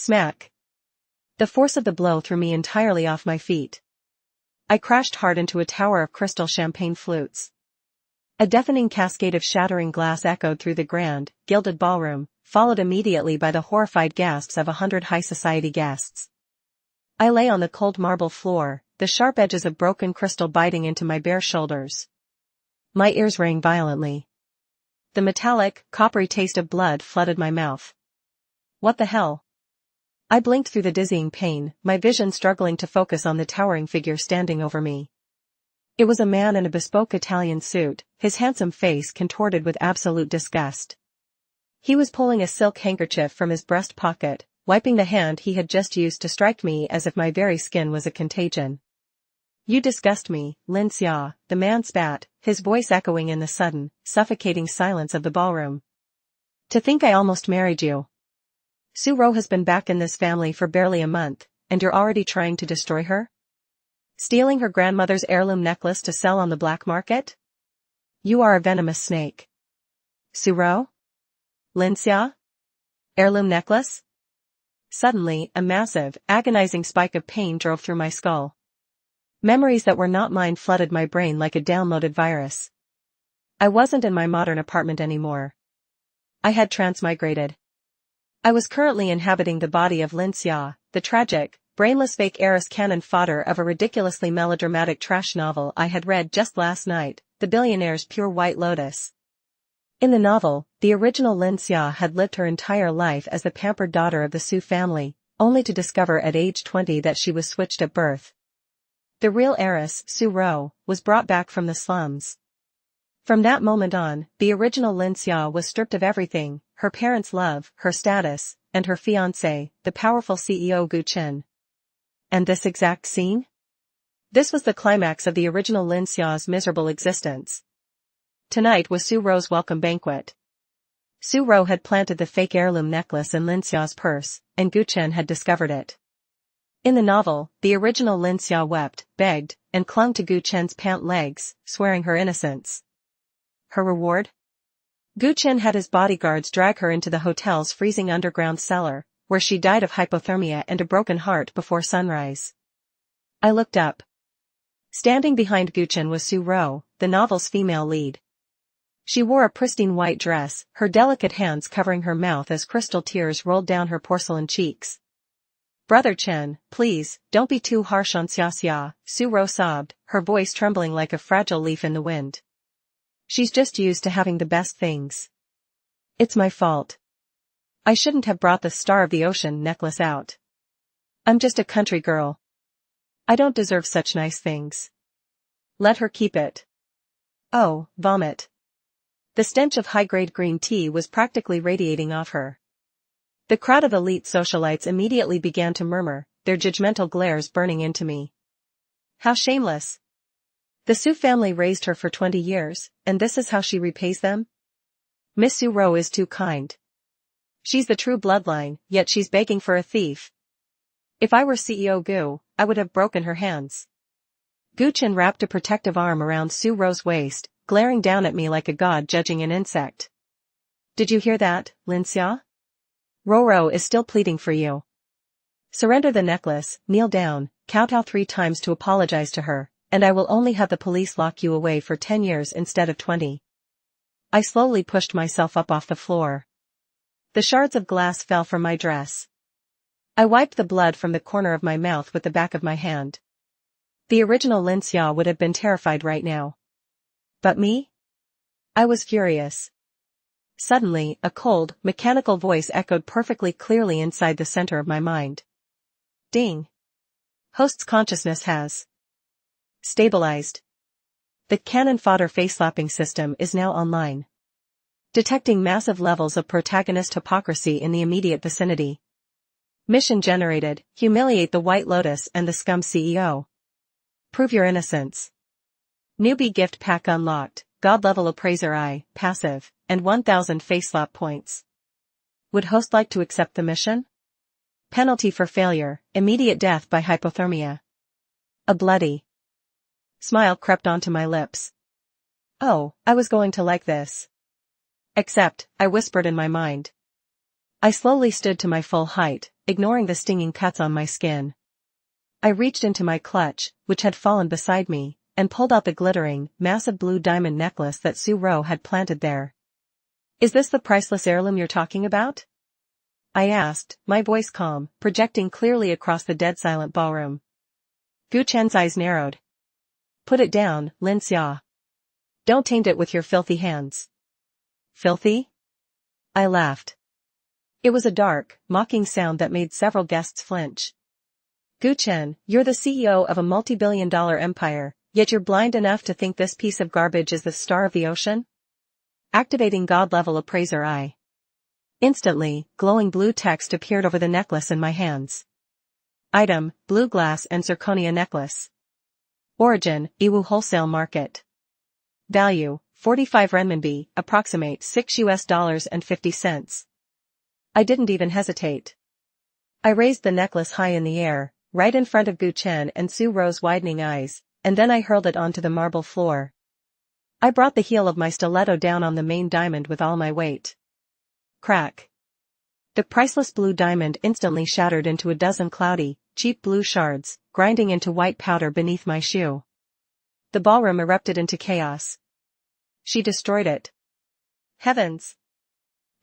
Smack. The force of the blow threw me entirely off my feet. I crashed hard into a tower of crystal champagne flutes. A deafening cascade of shattering glass echoed through the grand, gilded ballroom, followed immediately by the horrified gasps of 100 high society guests. I lay on the cold marble floor, the sharp edges of broken crystal biting into my bare shoulders. My ears rang violently. The metallic, coppery taste of blood flooded my mouth. What the hell? I blinked through the dizzying pain, my vision struggling to focus on the towering figure standing over me. It was a man in a bespoke Italian suit, his handsome face contorted with absolute disgust. He was pulling a silk handkerchief from his breast pocket, wiping the hand he had just used to strike me as if my very skin was a contagion. You disgust me, Lin Xia, the man spat, his voice echoing in the sudden, suffocating silence of the ballroom. To think I almost married you. Su Rou has been back in this family for barely a month, and you're already trying to destroy her? Stealing her grandmother's heirloom necklace to sell on the black market? You are a venomous snake. Su Rou? Lin Xia? Heirloom necklace? Suddenly, a massive, agonizing spike of pain drove through my skull. Memories that were not mine flooded my brain like a downloaded virus. I wasn't in my modern apartment anymore. I had transmigrated. I was currently inhabiting the body of Lin Xia, the tragic, brainless fake heiress cannon-fodder of a ridiculously melodramatic trash novel I had read just last night, The Billionaire's Pure White Lotus. In the novel, the original Lin Xia had lived her entire life as the pampered daughter of the Su family, only to discover at age 20 that she was switched at birth. The real heiress, Su Rou, was brought back from the slums. From that moment on, the original Lin Xia was stripped of everything, her parents' love, her status, and her fiancé, the powerful CEO Gu Chen. And this exact scene? This was the climax of the original Lin Xia's miserable existence. Tonight was Su Rou's welcome banquet. Su Rou had planted the fake heirloom necklace in Lin Xia's purse, and Gu Chen had discovered it. In the novel, the original Lin Xia wept, begged, and clung to Gu Chen's pant legs, swearing her innocence. Her reward? Gu Chen had his bodyguards drag her into the hotel's freezing underground cellar, where she died of hypothermia and a broken heart before sunrise. I looked up. Standing behind Gu Chen was Su Rou, the novel's female lead. She wore a pristine white dress, her delicate hands covering her mouth as crystal tears rolled down her porcelain cheeks. Brother Chen, please, don't be too harsh on Xia Xia, Su Rou sobbed, her voice trembling like a fragile leaf in the wind. She's just used to having the best things. It's my fault. I shouldn't have brought the Star of the Ocean necklace out. I'm just a country girl. I don't deserve such nice things. Let her keep it. Oh, vomit. The stench of high-grade green tea was practically radiating off her. The crowd of elite socialites immediately began to murmur, their judgmental glares burning into me. How shameless. The Su family raised her for 20 years, and this is how she repays them? Miss Su Rou is too kind. She's the true bloodline, yet she's begging for a thief. If I were CEO Gu, I would have broken her hands. Gu Chen wrapped a protective arm around Su Rou's waist, glaring down at me like a god judging an insect. Did you hear that, Lin Xia? Rou is still pleading for you. Surrender the necklace, kneel down, kowtow 3 times to apologize to her, and I will only have the police lock you away for 10 years instead of 20. I slowly pushed myself up off the floor. The shards of glass fell from my dress. I wiped the blood from the corner of my mouth with the back of my hand. The original Lin Xia would have been terrified right now. But me? I was furious. Suddenly, a cold, mechanical voice echoed perfectly clearly inside the center of my mind. Ding. Host's consciousness has stabilized. The cannon-fodder face-slapping system is now online. Detecting massive levels of protagonist hypocrisy in the immediate vicinity. Mission generated, humiliate the White Lotus and the scum CEO. Prove your innocence. Newbie gift pack unlocked, God-level appraiser I, passive, and 1000 face-slap points. Would host like to accept the mission? Penalty for failure, immediate death by hypothermia. A bloody smile crept onto my lips. Oh, I was going to like this. Except, I whispered in my mind. I slowly stood to my full height, ignoring the stinging cuts on my skin. I reached into my clutch, which had fallen beside me, and pulled out the glittering, massive blue diamond necklace that Su Rou had planted there. "Is this the priceless heirloom you're talking about?" I asked, my voice calm, projecting clearly across the dead-silent ballroom. Gu Chen's eyes narrowed. "Put it down, Lin Xia. Don't taint it with your filthy hands." "Filthy?" I laughed. It was a dark, mocking sound that made several guests flinch. "Gu Chen, you're the CEO of a multi-billion-dollar empire, yet you're blind enough to think this piece of garbage is the star of the ocean?" Activating God-level appraiser I. Instantly, glowing blue text appeared over the necklace in my hands. Item, blue glass and zirconia necklace. Origin, Iwu wholesale market. Value, 45 renminbi, approximate $6.50. I didn't even hesitate. I raised the necklace high in the air, right in front of Gu Chen and Su Rou's widening eyes, and then I hurled it onto the marble floor. I brought the heel of my stiletto down on the main diamond with all my weight. Crack. The priceless blue diamond instantly shattered into a dozen cloudy, cheap blue shards, grinding into white powder beneath my shoe. The ballroom erupted into chaos. "She destroyed it. Heavens!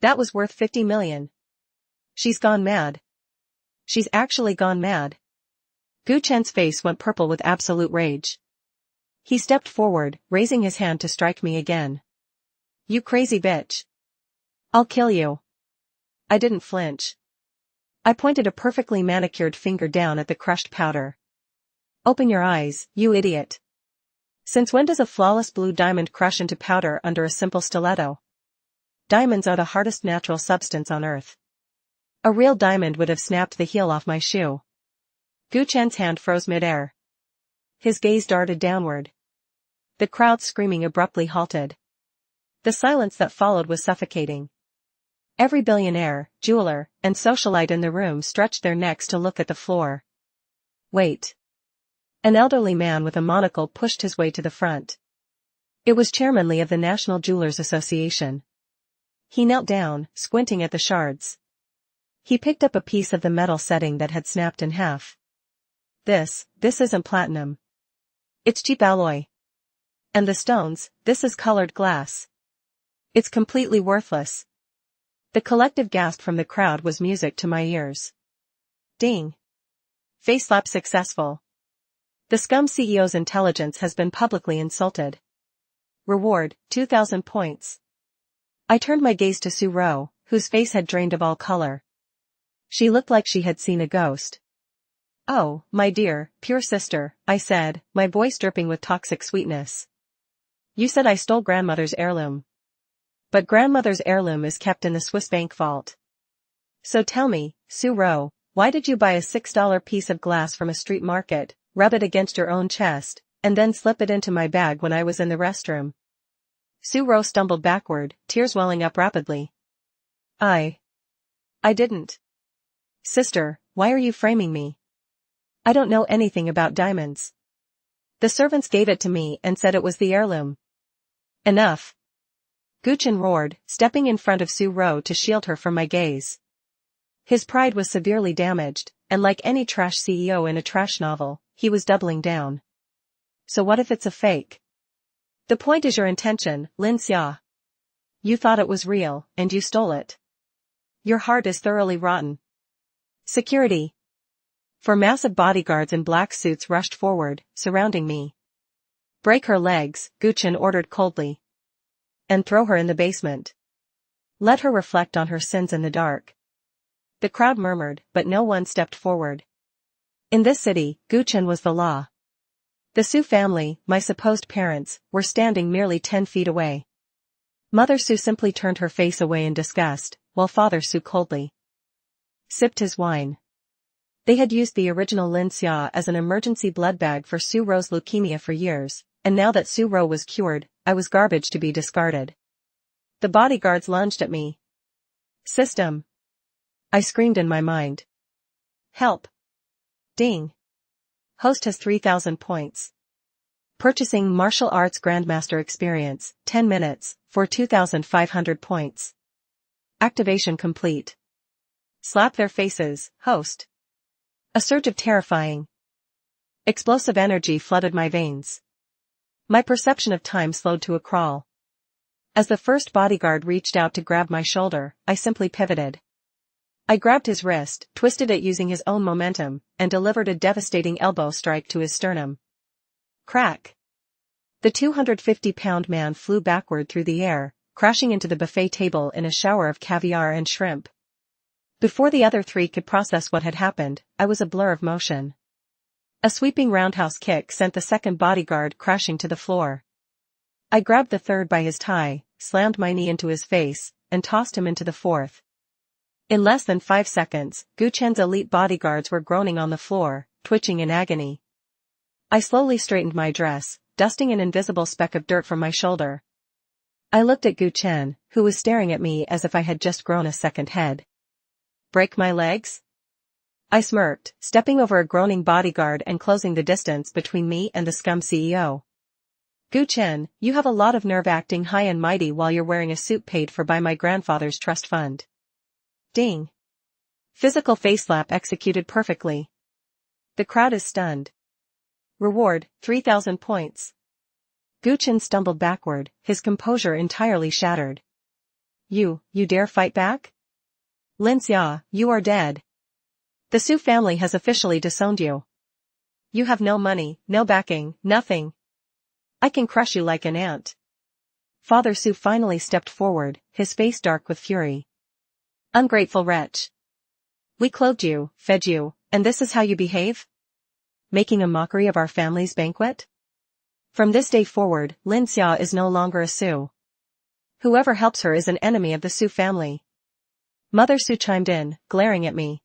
That was worth 50 million. She's gone mad. She's actually gone mad." Gu Chen's face went purple with absolute rage. He stepped forward, raising his hand to strike me again. "You crazy bitch. I'll kill you." I didn't flinch. I pointed a perfectly manicured finger down at the crushed powder. "Open your eyes, you idiot. Since when does a flawless blue diamond crush into powder under a simple stiletto? Diamonds are the hardest natural substance on earth. A real diamond would have snapped the heel off my shoe." Gu Chen's hand froze midair. His gaze darted downward. The crowd screaming abruptly halted. The silence that followed was suffocating. Every billionaire, jeweler, and socialite in the room stretched their necks to look at the floor. "Wait." An elderly man with a monocle pushed his way to the front. It was Chairman Li of the National Jewelers Association. He knelt down, squinting at the shards. He picked up a piece of the metal setting that had snapped in half. This isn't platinum. It's cheap alloy. And the stones, this is colored glass. It's completely worthless." The collective gasp from the crowd was music to my ears. Ding. Face slap successful. The scum CEO's intelligence has been publicly insulted. Reward, 2,000 points. I turned my gaze to Su Rou, whose face had drained of all color. She looked like she had seen a ghost. "Oh, my dear, pure sister," I said, my voice dripping with toxic sweetness. "You said I stole grandmother's heirloom. But grandmother's heirloom is kept in the Swiss bank vault. So tell me, Su Rou, why did you buy a $6 piece of glass from a street market, rub it against your own chest, and then slip it into my bag when I was in the restroom?" Su Rou stumbled backward, tears welling up rapidly. I didn't. Sister, why are you framing me? I don't know anything about diamonds. The servants gave it to me and said it was the heirloom. Enough. Gu Chen roared, stepping in front of Su Rou to shield her from my gaze. His pride was severely damaged, and like any trash CEO in a trash novel, he was doubling down. "So what if it's a fake? The point is your intention, Lin Xia. You thought it was real, and you stole it. Your heart is thoroughly rotten." Security. Four massive bodyguards in black suits rushed forward, surrounding me. "Break her legs," Gu Chen ordered coldly. "And throw her in the basement. Let her reflect on her sins in the dark." The crowd murmured, but no one stepped forward. In this city, Gu Chen was the law. The Su family, my supposed parents, were standing merely 10 feet away. Mother Su simply turned her face away in disgust, while Father Su coldly sipped his wine. They had used the original Lin Xia as an emergency blood bag for Su Rou's leukemia for years, and now that Su Rou was cured, I was garbage to be discarded. The bodyguards lunged at me. "System!" I screamed in my mind. "Help!" Ding. Host has 3,000 points. Purchasing Martial Arts Grandmaster Experience, 10 minutes, for 2,500 points. Activation complete. Slap their faces, host. A surge of terrifying, explosive energy flooded my veins. My perception of time slowed to a crawl. As the first bodyguard reached out to grab my shoulder, I simply pivoted. I grabbed his wrist, twisted it using his own momentum, and delivered a devastating elbow strike to his sternum. Crack! The 250-pound man flew backward through the air, crashing into the buffet table in a shower of caviar and shrimp. Before the other three could process what had happened, I was a blur of motion. A sweeping roundhouse kick sent the second bodyguard crashing to the floor. I grabbed the third by his tie, slammed my knee into his face, and tossed him into the fourth. In less than 5 seconds, Gu Chen's elite bodyguards were groaning on the floor, twitching in agony. I slowly straightened my dress, dusting an invisible speck of dirt from my shoulder. I looked at Gu Chen, who was staring at me as if I had just grown a second head. Break my legs? I smirked, stepping over a groaning bodyguard and closing the distance between me and the scum CEO. Gu Chen, you have a lot of nerve acting high and mighty while you're wearing a suit paid for by my grandfather's trust fund. Ding. Physical face slap executed perfectly. The crowd is stunned. Reward, 3,000 points. Gu Chen stumbled backward, his composure entirely shattered. You dare fight back? Lin Xia, you are dead. The Su family has officially disowned you. You have no money, no backing, nothing. I can crush you like an ant. Father Su finally stepped forward, his face dark with fury. Ungrateful wretch. We clothed you, fed you, and this is how you behave? Making a mockery of our family's banquet? From this day forward, Lin Xia is no longer a Su. Whoever helps her is an enemy of the Su family. Mother Su chimed in, glaring at me.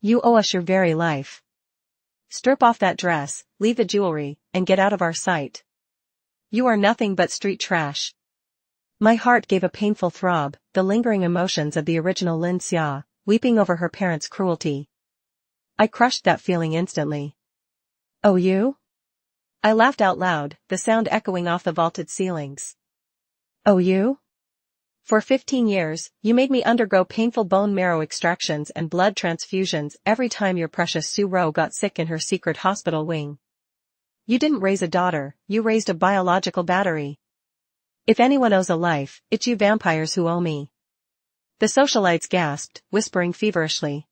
You owe us your very life. Strip off that dress, leave the jewelry, and get out of our sight. You are nothing but street trash. My heart gave a painful throb, the lingering emotions of the original Lin Xia, weeping over her parents' cruelty. I crushed that feeling instantly. Oh, you? I laughed out loud, the sound echoing off the vaulted ceilings. Oh, you? For 15 years, you made me undergo painful bone marrow extractions and blood transfusions every time your precious Su Rou got sick in her secret hospital wing. You didn't raise a daughter, you raised a biological battery. If anyone owes a life, it's you vampires who owe me. The socialites gasped, whispering feverishly.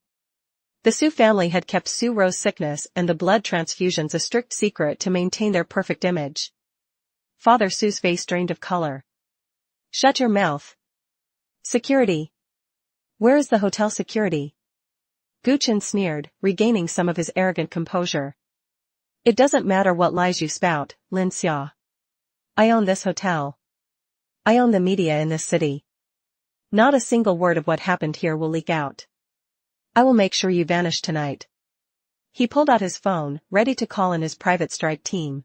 The Su family had kept Su Rou's sickness and the blood transfusions a strict secret to maintain their perfect image. Father Su's face drained of color. Shut your mouth. Security. Where is the hotel security? Gu Chen sneered, regaining some of his arrogant composure. It doesn't matter what lies you spout, Lin Xia. I own this hotel. I own the media in this city. Not a single word of what happened here will leak out. I will make sure you vanish tonight. He pulled out his phone, ready to call in his private strike team.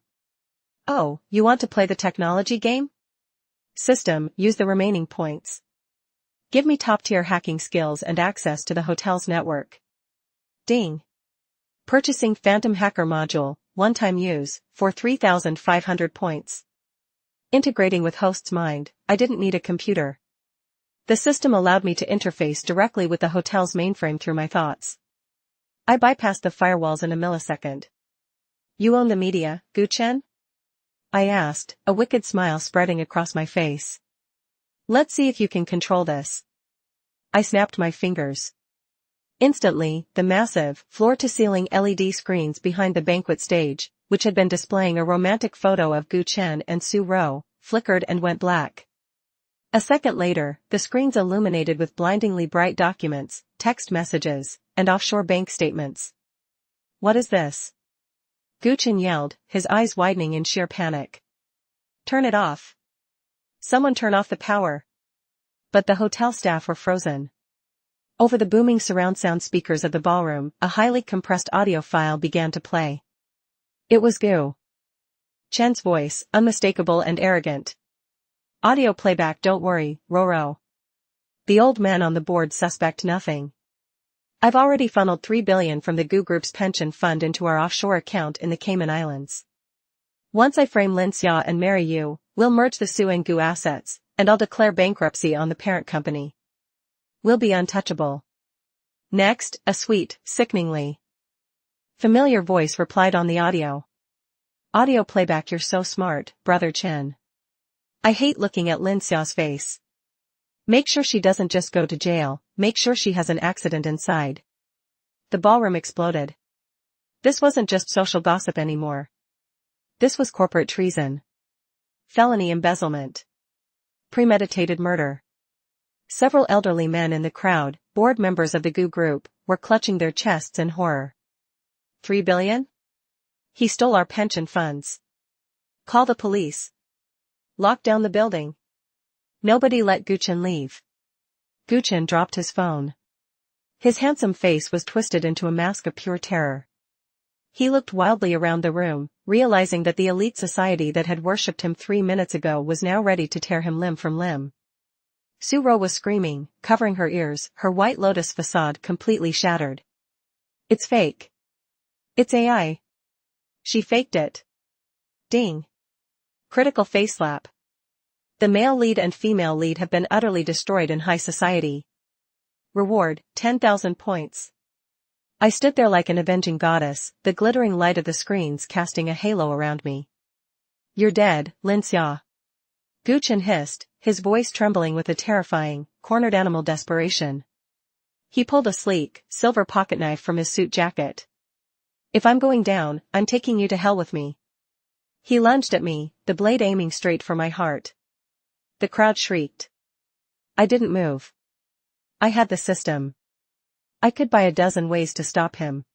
Oh, you want to play the technology game? System, use the remaining points. Give me top-tier hacking skills and access to the hotel's network. Ding. Purchasing Phantom Hacker Module, one-time use, for 3,500 points. Integrating with host's mind, I didn't need a computer. The system allowed me to interface directly with the hotel's mainframe through my thoughts. I bypassed the firewalls in a millisecond. You own the media, Gu Chen? I asked, a wicked smile spreading across my face. Let's see if you can control this. I snapped my fingers. Instantly, the massive, floor-to-ceiling LED screens behind the banquet stage, which had been displaying a romantic photo of Gu Chen and Su Rou, flickered and went black. A second later, the screens illuminated with blindingly bright documents, text messages, and offshore bank statements. What is this? Gu Chen yelled, his eyes widening in sheer panic. Turn it off. Someone turn off the power. But the hotel staff were frozen. Over the booming surround sound speakers of the ballroom, a highly compressed audio file began to play. It was Gu Chen's voice, unmistakable and arrogant. Audio playback, don't worry, Roro. The old man on the board suspect nothing. I've already funneled 3 billion from the Gu Group's pension fund into our offshore account in the Cayman Islands. Once I frame Lin Xia and marry you, we'll merge the Su and Gu assets, and I'll declare bankruptcy on the parent company. We'll be untouchable. Next, a sweet, sickeningly familiar voice replied on the audio. Audio playback. You're so smart, Brother Chen. I hate looking at Lin Xia's face. Make sure she doesn't just go to jail, make sure she has an accident inside. The ballroom exploded. This wasn't just social gossip anymore. This was corporate treason. Felony embezzlement. Premeditated murder. Several elderly men in the crowd, board members of the Gu Group, were clutching their chests in horror. 3 billion? He stole our pension funds. Call the police. Lock down the building. Nobody let Gu Chen leave. Gu Chen dropped his phone. His handsome face was twisted into a mask of pure terror. He looked wildly around the room, realizing that the elite society that had worshipped him 3 minutes ago was now ready to tear him limb from limb. Su Rou was screaming, covering her ears, her white lotus facade completely shattered. It's fake. It's AI. She faked it. Ding. Critical face slap. The male lead and female lead have been utterly destroyed in high society. Reward, 10,000 points. I stood there like an avenging goddess, the glittering light of the screens casting a halo around me. You're dead, Lin Xia. Gu Chen hissed, his voice trembling with a terrifying, cornered animal desperation. He pulled a sleek, silver pocketknife from his suit jacket. If I'm going down, I'm taking you to hell with me. He lunged at me, the blade aiming straight for my heart. The crowd shrieked. I didn't move. I had the system. I could buy a dozen ways to stop him.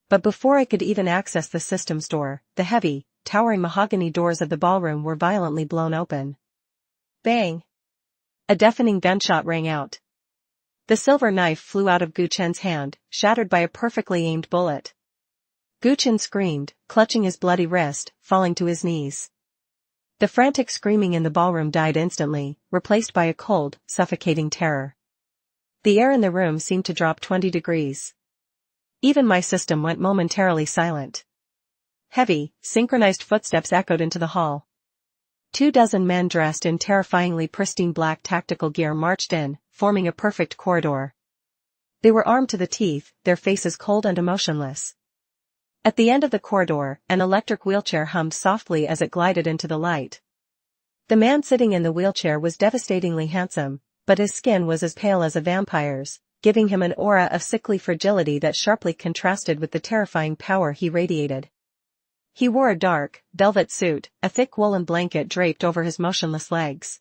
But before I could even access the system's door, the heavy, towering mahogany doors of the ballroom were violently blown open. Bang! A deafening gunshot rang out. The silver knife flew out of Gu Chen's hand, shattered by a perfectly aimed bullet. Gu Chen screamed, clutching his bloody wrist, falling to his knees. The frantic screaming in the ballroom died instantly, replaced by a cold, suffocating terror. The air in the room seemed to drop 20 degrees. Even my system went momentarily silent. Heavy, synchronized footsteps echoed into the hall. 24 men dressed in terrifyingly pristine black tactical gear marched in, forming a perfect corridor. They were armed to the teeth, their faces cold and emotionless. At the end of the corridor, an electric wheelchair hummed softly as it glided into the light. The man sitting in the wheelchair was devastatingly handsome, but his skin was as pale as a vampire's, giving him an aura of sickly fragility that sharply contrasted with the terrifying power he radiated. He wore a dark, velvet suit, a thick woolen blanket draped over his motionless legs.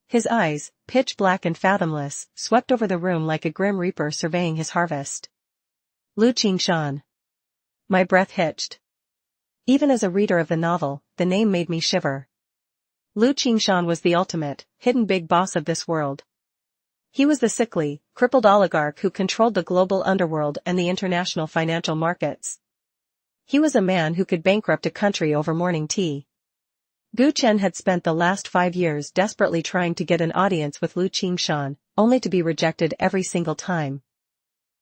His eyes, pitch black and fathomless, swept over the room like a grim reaper surveying his harvest. Lu Qingshan. My breath hitched. Even as a reader of the novel, the name made me shiver. Lu Qingshan was the ultimate, hidden big boss of this world. He was the sickly, crippled oligarch who controlled the global underworld and the international financial markets. He was a man who could bankrupt a country over morning tea. Gu Chen had spent the last 5 years desperately trying to get an audience with Lu Qingshan, only to be rejected every single time.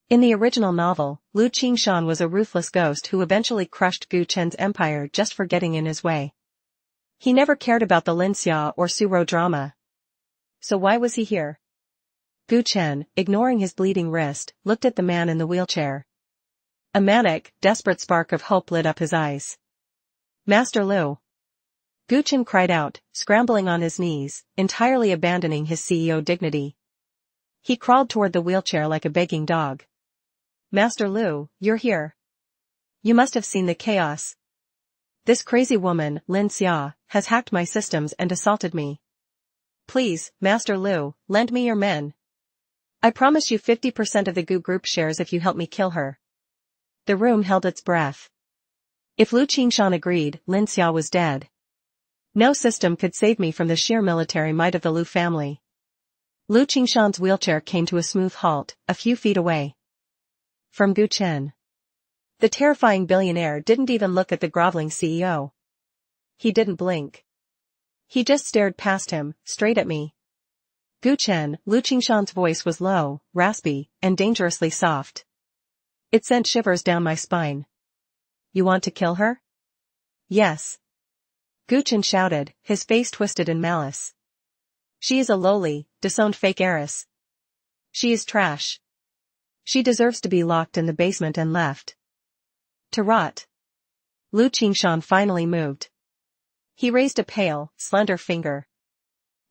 In the original novel, Lu Qingshan was a ruthless ghost who eventually crushed Gu Chen's empire just for getting in his way. He never cared about the Lin Xia or Su Rou drama. So why was he here? Gu Chen, ignoring his bleeding wrist, looked at the man in the wheelchair. A manic, desperate spark of hope lit up his eyes. Master Lu. Gu Chen cried out, scrambling on his knees, entirely abandoning his CEO dignity. He crawled toward the wheelchair like a begging dog. Master Lu, you're here. You must have seen the chaos. This crazy woman, Lin Xia, has hacked my systems and assaulted me. Please, Master Lu, lend me your men. I promise you 50% of the Gu Group shares if you help me kill her. The room held its breath. If Lu Qingshan agreed, Lin Xia was dead. No system could save me from the sheer military might of the Lu family. Lu Qingshan's wheelchair came to a smooth halt, a few feet away from Gu Chen. The terrifying billionaire didn't even look at the groveling CEO. He didn't blink. He just stared past him, straight at me. Gu Chen, Lu Qingshan's voice was low, raspy, and dangerously soft. It sent shivers down my spine. You want to kill her? Yes. Gu Chen shouted, his face twisted in malice. She is a lowly, disowned fake heiress. She is trash. She deserves to be locked in the basement and left to rot. Lu Qingshan finally moved. He raised a pale, slender finger.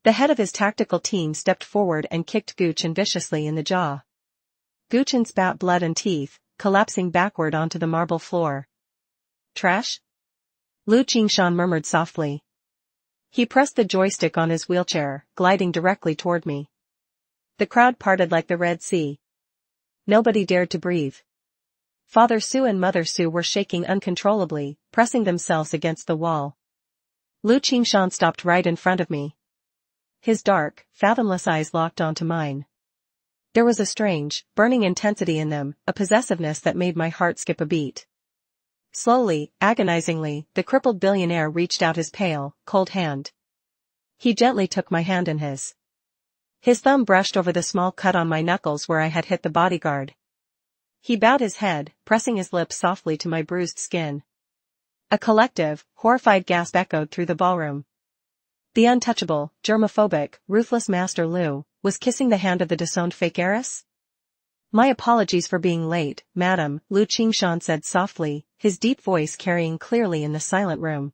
The head of his tactical team stepped forward and kicked Gu Chen viciously in the jaw. Gu Chen spat blood and teeth, collapsing backward onto the marble floor. Trash? Lu Qingshan murmured softly. He pressed the joystick on his wheelchair, gliding directly toward me. The crowd parted like the Red Sea. Nobody dared to breathe. Father Su and Mother Su were shaking uncontrollably, pressing themselves against the wall. Lu Qingshan stopped right in front of me. His dark, fathomless eyes locked onto mine. There was a strange, burning intensity in them, a possessiveness that made my heart skip a beat. Slowly, agonizingly, the crippled billionaire reached out his pale, cold hand. He gently took my hand in his. His thumb brushed over the small cut on my knuckles where I had hit the bodyguard. He bowed his head, pressing his lips softly to my bruised skin. A collective, horrified gasp echoed through the ballroom. The untouchable, germophobic, ruthless Master Lu was kissing the hand of the disowned fake heiress? My apologies for being late, madam, Lu Qingshan said softly, his deep voice carrying clearly in the silent room.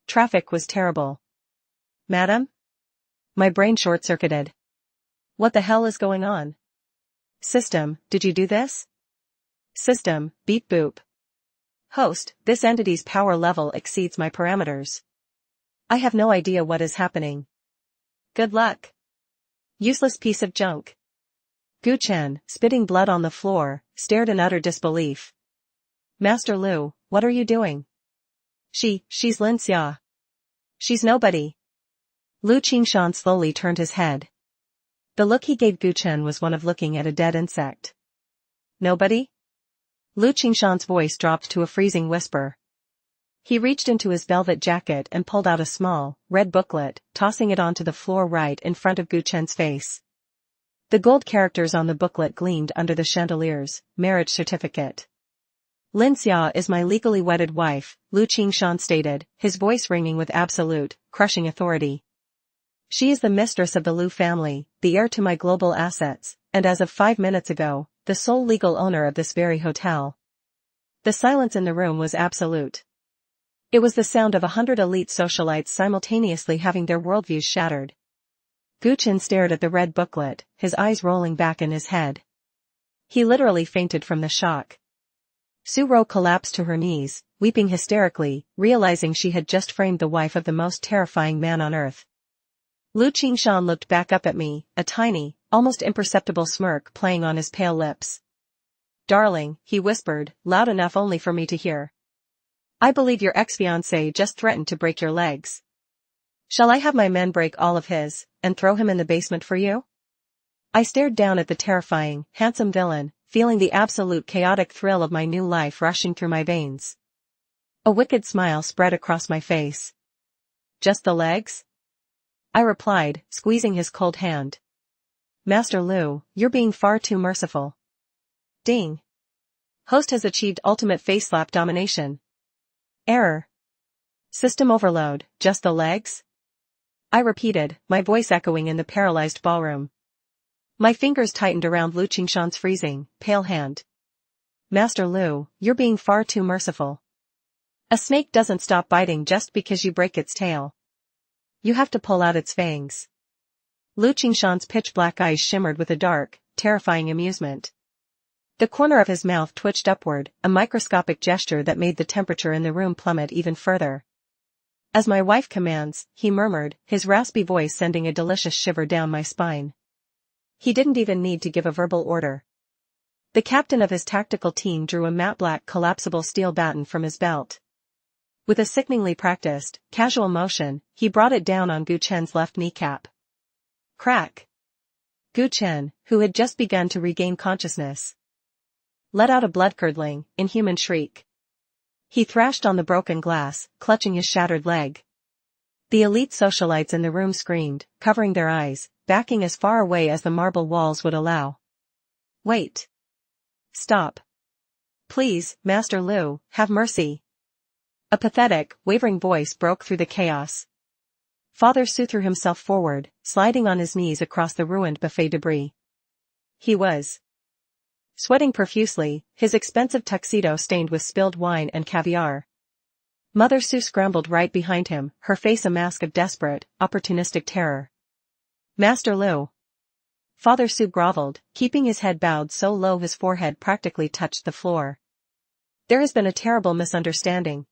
Traffic was terrible. Madam? My brain short-circuited. What the hell is going on? System, did you do this? System, beep boop. Host, this entity's power level exceeds my parameters. I have no idea what is happening. Good luck. Useless piece of junk. Gu Chen, spitting blood on the floor, stared in utter disbelief. Master Lu, what are you doing? She's Lin Xia. She's nobody. Lu Qingshan slowly turned his head. The look he gave Gu Chen was one of looking at a dead insect. Nobody? Lu Qingshan's voice dropped to a freezing whisper. He reached into his velvet jacket and pulled out a small, red booklet, tossing it onto the floor right in front of Gu Chen's face. The gold characters on the booklet gleamed under the chandeliers. Marriage certificate. Lin Xia is my legally wedded wife, Lu Qingshan stated, his voice ringing with absolute, crushing authority. She is the mistress of the Lu family, the heir to my global assets, and as of 5 minutes ago, the sole legal owner of this very hotel. The silence in the room was absolute. It was the sound of 100 elite socialites simultaneously having their worldviews shattered. Gu Chen stared at the red booklet, his eyes rolling back in his head. He literally fainted from the shock. Su Rou collapsed to her knees, weeping hysterically, realizing she had just framed the wife of the most terrifying man on earth. Lu Qingshan looked back up at me, a tiny, almost imperceptible smirk playing on his pale lips. Darling, he whispered, loud enough only for me to hear. I believe your ex-fiancé just threatened to break your legs. Shall I have my men break all of his, and throw him in the basement for you? I stared down at the terrifying, handsome villain, feeling the absolute chaotic thrill of my new life rushing through my veins. A wicked smile spread across my face. Just the legs? I replied, squeezing his cold hand. Master Lu, you're being far too merciful. Ding. Host has achieved ultimate face slap domination. Error. System overload, just the legs? I repeated, my voice echoing in the paralyzed ballroom. My fingers tightened around Lu Qingshan's freezing, pale hand. Master Lu, you're being far too merciful. A snake doesn't stop biting just because you break its tail. You have to pull out its fangs. Lu Qingshan's pitch-black eyes shimmered with a dark, terrifying amusement. The corner of his mouth twitched upward, a microscopic gesture that made the temperature in the room plummet even further. As my wife commands, he murmured, his raspy voice sending a delicious shiver down my spine. He didn't even need to give a verbal order. The captain of his tactical team drew a matte black collapsible steel baton from his belt. With a sickeningly practiced, casual motion, he brought it down on Gu Chen's left kneecap. Crack! Gu Chen, who had just begun to regain consciousness, let out a blood-curdling, inhuman shriek. He thrashed on the broken glass, clutching his shattered leg. The elite socialites in the room screamed, covering their eyes, backing as far away as the marble walls would allow. Wait. Stop. Please, Master Lu, have mercy. A pathetic, wavering voice broke through the chaos. Father Su threw himself forward, sliding on his knees across the ruined buffet debris. He was sweating profusely, his expensive tuxedo stained with spilled wine and caviar. Mother Su scrambled right behind him, her face a mask of desperate, opportunistic terror. Master Lu. Father Su groveled, keeping his head bowed so low his forehead practically touched the floor. There has been a terrible misunderstanding.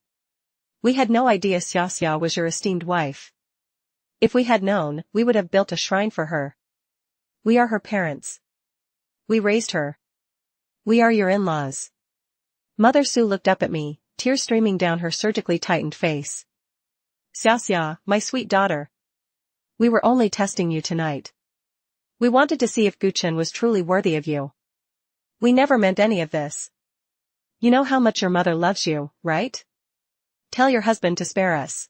We had no idea Xia was your esteemed wife. If we had known, we would have built a shrine for her. We are her parents. We raised her. We are your in-laws. Mother Su looked up at me, tears streaming down her surgically tightened face. Xia, my sweet daughter. We were only testing you tonight. We wanted to see if Gu Chen was truly worthy of you. We never meant any of this. You know how much your mother loves you, right? Tell your husband to spare us.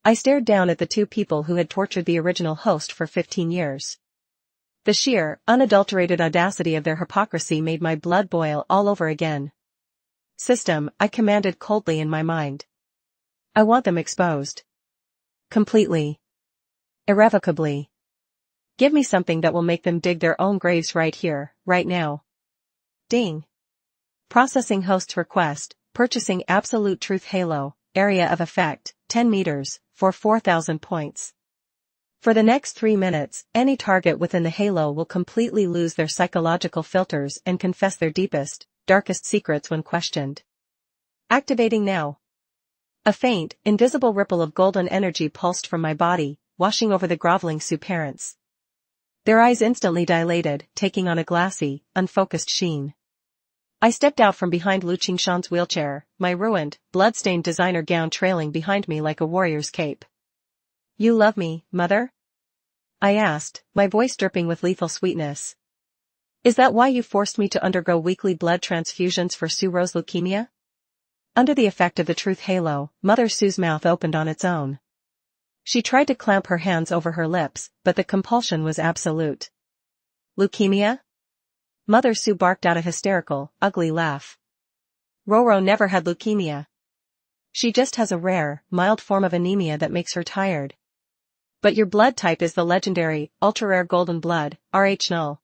I stared down at the two people who had tortured the original host for 15 years. The sheer, unadulterated audacity of their hypocrisy made my blood boil all over again. System, I commanded coldly in my mind. I want them exposed. Completely. Irrevocably. Give me something that will make them dig their own graves right here, right now. Ding. Processing host's request, purchasing Absolute Truth Halo, area of effect, 10 meters, for 4,000 points. For the next 3 minutes, any target within the halo will completely lose their psychological filters and confess their deepest, darkest secrets when questioned. Activating now. A faint, invisible ripple of golden energy pulsed from my body, washing over the groveling Su parents. Their eyes instantly dilated, taking on a glassy, unfocused sheen. I stepped out from behind Lu Qingshan's wheelchair, my ruined, blood-stained designer gown trailing behind me like a warrior's cape. You love me, mother? I asked, my voice dripping with lethal sweetness. Is that why you forced me to undergo weekly blood transfusions for Su Rou's leukemia? Under the effect of the truth halo, Mother Su's mouth opened on its own. She tried to clamp her hands over her lips, but the compulsion was absolute. Leukemia? Mother Su barked out a hysterical, ugly laugh. Roro never had leukemia. She just has a rare, mild form of anemia that makes her tired. But your blood type is the legendary, ultra-rare golden blood, RH0.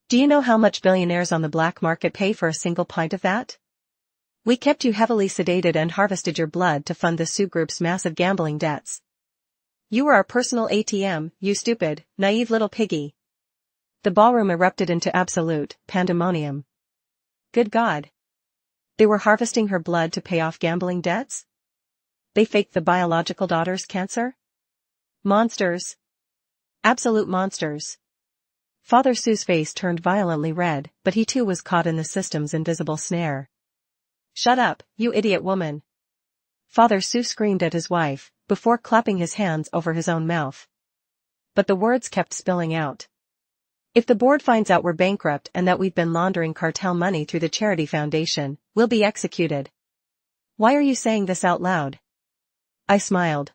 Do you know how much billionaires on the black market pay for a single pint of that? We kept you heavily sedated and harvested your blood to fund the Su Group's massive gambling debts. You were our personal ATM, you stupid, naive little piggy. The ballroom erupted into absolute pandemonium. Good God. They were harvesting her blood to pay off gambling debts? They faked the biological daughter's cancer? Monsters. Absolute monsters. Father Su's face turned violently red, but he too was caught in the system's invisible snare. Shut up, you idiot woman. Father Su screamed at his wife, before clapping his hands over his own mouth. But the words kept spilling out. If the board finds out we're bankrupt and that we've been laundering cartel money through the charity foundation, we'll be executed. Why are you saying this out loud? I smiled.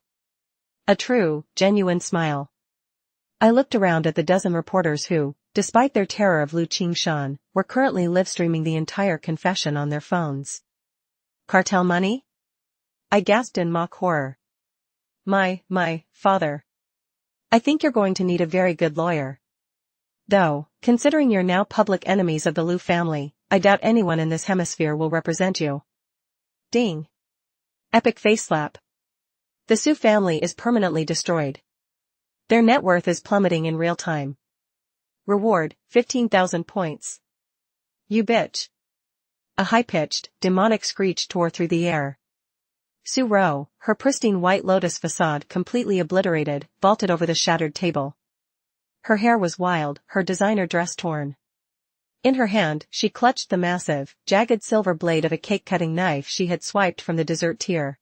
A true, genuine smile. I looked around at the dozen reporters who, despite their terror of Lu Qingshan, were currently live-streaming the entire confession on their phones. Cartel money? I gasped in mock horror. My father. I think you're going to need a very good lawyer. Though, considering you're now public enemies of the Lu family, I doubt anyone in this hemisphere will represent you. Ding. Epic face slap. The Su family is permanently destroyed. Their net worth is plummeting in real time. Reward, 15,000 points. You bitch. A high-pitched, demonic screech tore through the air. Su Rou, her pristine white lotus facade completely obliterated, vaulted over the shattered table. Her hair was wild, her designer dress torn. In her hand, she clutched the massive, jagged silver blade of a cake-cutting knife she had swiped from the dessert tier.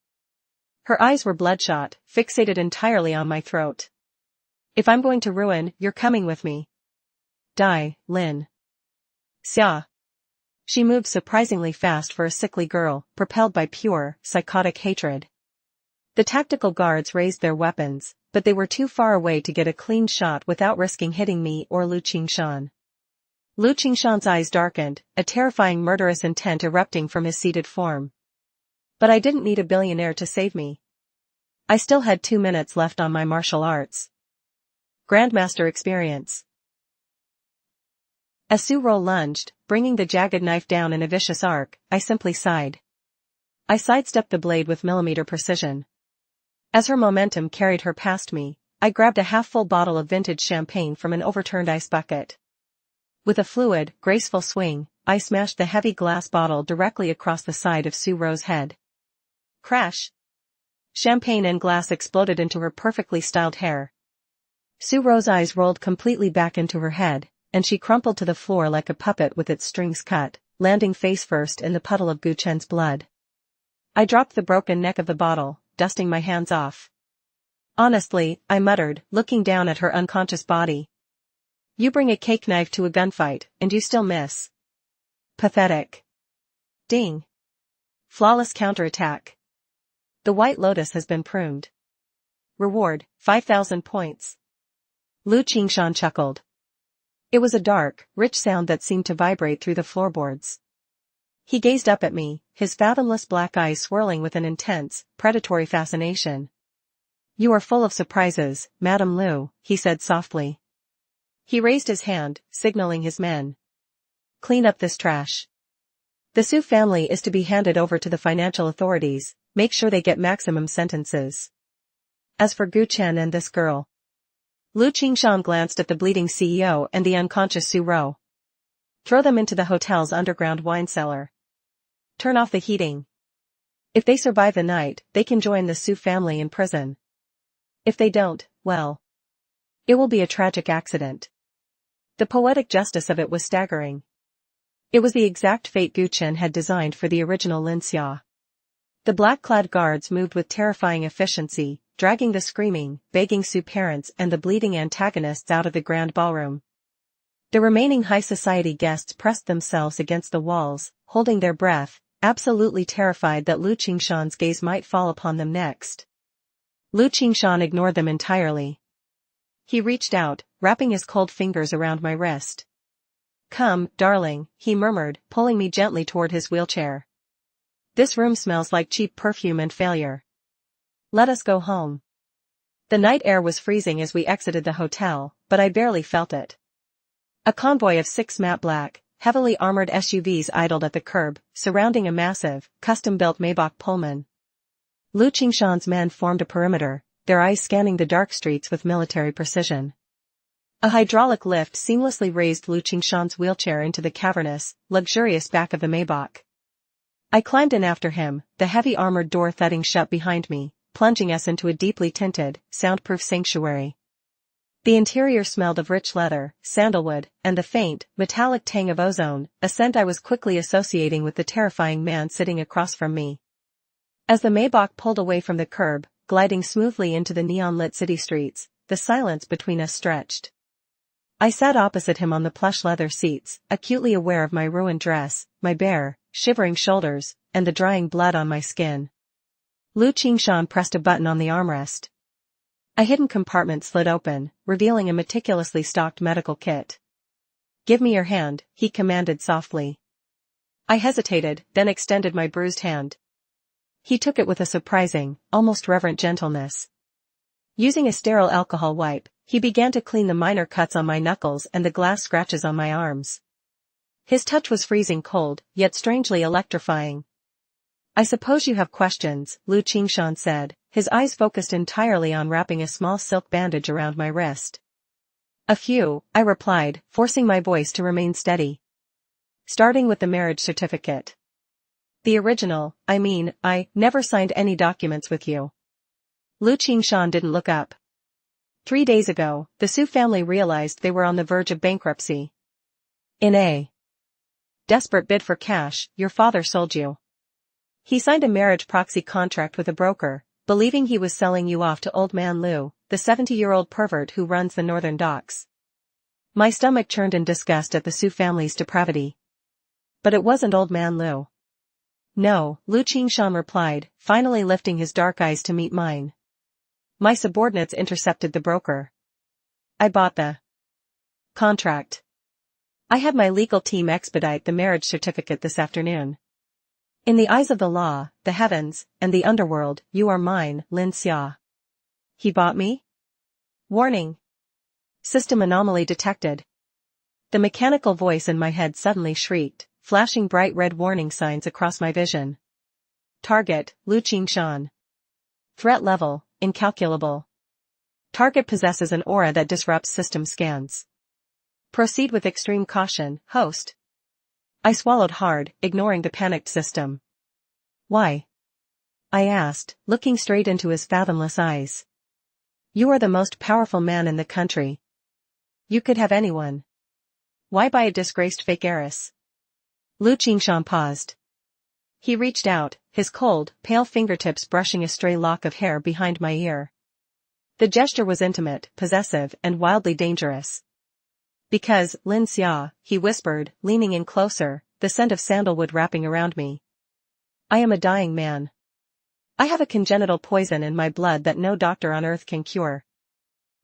Her eyes were bloodshot, fixated entirely on my throat. If I'm going to ruin, you're coming with me. Die, Lin Xia. She moved surprisingly fast for a sickly girl, propelled by pure, psychotic hatred. The tactical guards raised their weapons, but they were too far away to get a clean shot without risking hitting me or Lu Qingshan. Lu Qingshan's eyes darkened, a terrifying murderous intent erupting from his seated form. But I didn't need a billionaire to save me. I still had 2 minutes left on my martial arts. Grandmaster experience. As Su Rou lunged, bringing the jagged knife down in a vicious arc, I simply sighed. I sidestepped the blade with millimeter precision. As her momentum carried her past me, I grabbed a half-full bottle of vintage champagne from an overturned ice bucket. With a fluid, graceful swing, I smashed the heavy glass bottle directly across the side of Su Rou's head. Crash! Champagne and glass exploded into her perfectly styled hair. Su Rou's eyes rolled completely back into her head, and she crumpled to the floor like a puppet with its strings cut, landing face first in the puddle of Gu Chen's blood. I dropped the broken neck of the bottle, dusting my hands off. Honestly, I muttered, looking down at her unconscious body. You bring a cake knife to a gunfight, and you still miss. Pathetic. Ding. Flawless counterattack. The white lotus has been pruned. Reward, 5,000 points. Lu Qingshan chuckled. It was a dark, rich sound that seemed to vibrate through the floorboards. He gazed up at me, his fathomless black eyes swirling with an intense, predatory fascination. You are full of surprises, Madame Lu, he said softly. He raised his hand, signaling his men. Clean up this trash. The Su family is to be handed over to the financial authorities, make sure they get maximum sentences. As for Gu Chen and this girl. Lu Qingshan glanced at the bleeding CEO and the unconscious Su Rou. Throw them into the hotel's underground wine cellar. Turn off the heating. If they survive the night, they can join the Su family in prison. If they don't, well. It will be a tragic accident. The poetic justice of it was staggering. It was the exact fate Gu Chen had designed for the original Lin Xia. The black-clad guards moved with terrifying efficiency, dragging the screaming, begging Su parents and the bleeding antagonists out of the grand ballroom. The remaining high society guests pressed themselves against the walls, holding their breath, absolutely terrified that Lu Qingshan's gaze might fall upon them next. Lu Qingshan ignored them entirely. He reached out, wrapping his cold fingers around my wrist. Come, darling, he murmured, pulling me gently toward his wheelchair. This room smells like cheap perfume and failure. Let us go home. The night air was freezing as we exited the hotel, but I barely felt it. A convoy of 6 matte black, heavily armored SUVs idled at the curb, surrounding a massive, custom-built Maybach Pullman. Lu Qingshan's men formed a perimeter, their eyes scanning the dark streets with military precision. A hydraulic lift seamlessly raised Lu Qingshan's wheelchair into the cavernous, luxurious back of the Maybach. I climbed in after him, the heavy armored door thudding shut behind me, plunging us into a deeply tinted, soundproof sanctuary. The interior smelled of rich leather, sandalwood, and the faint, metallic tang of ozone, a scent I was quickly associating with the terrifying man sitting across from me. As the Maybach pulled away from the curb, gliding smoothly into the neon-lit city streets, the silence between us stretched. I sat opposite him on the plush leather seats, acutely aware of my ruined dress, my bare, shivering shoulders, and the drying blood on my skin. Lu Qingshan pressed a button on the armrest. A hidden compartment slid open, revealing a meticulously stocked medical kit. Give me your hand, he commanded softly. I hesitated, then extended my bruised hand. He took it with a surprising, almost reverent gentleness. Using a sterile alcohol wipe, he began to clean the minor cuts on my knuckles and the glass scratches on my arms. His touch was freezing cold, yet strangely electrifying. I suppose you have questions, Lu Qingshan said, his eyes focused entirely on wrapping a small silk bandage around my wrist. A few, I replied, forcing my voice to remain steady. Starting with the marriage certificate. The original, I never signed any documents with you. Lu Qingshan didn't look up. 3 days ago, the Su family realized they were on the verge of bankruptcy. In a desperate bid for cash, your father sold you. He signed a marriage proxy contract with a broker, believing he was selling you off to old man Lu, the 70-year-old pervert who runs the northern docks. My stomach churned in disgust at the Su family's depravity. But it wasn't old man Lu. No, Lu Qingshan replied, finally lifting his dark eyes to meet mine. My subordinates intercepted the broker. I bought the contract. I had my legal team expedite the marriage certificate this afternoon. In the eyes of the law, the heavens, and the underworld, you are mine, Lin Xia. He bought me? Warning. System anomaly detected. The mechanical voice in my head suddenly shrieked, flashing bright red warning signs across my vision. Target, Lu Qingshan. Threat level, incalculable. Target possesses an aura that disrupts system scans. Proceed with extreme caution, host. I swallowed hard, ignoring the panicked system. Why? I asked, looking straight into his fathomless eyes. You are the most powerful man in the country. You could have anyone. Why buy a disgraced fake heiress? Lu Qingshan paused. He reached out, his cold, pale fingertips brushing a stray lock of hair behind my ear. The gesture was intimate, possessive, and wildly dangerous. Because, Lin Xia, he whispered, leaning in closer, the scent of sandalwood wrapping around me. I am a dying man. I have a congenital poison in my blood that no doctor on earth can cure.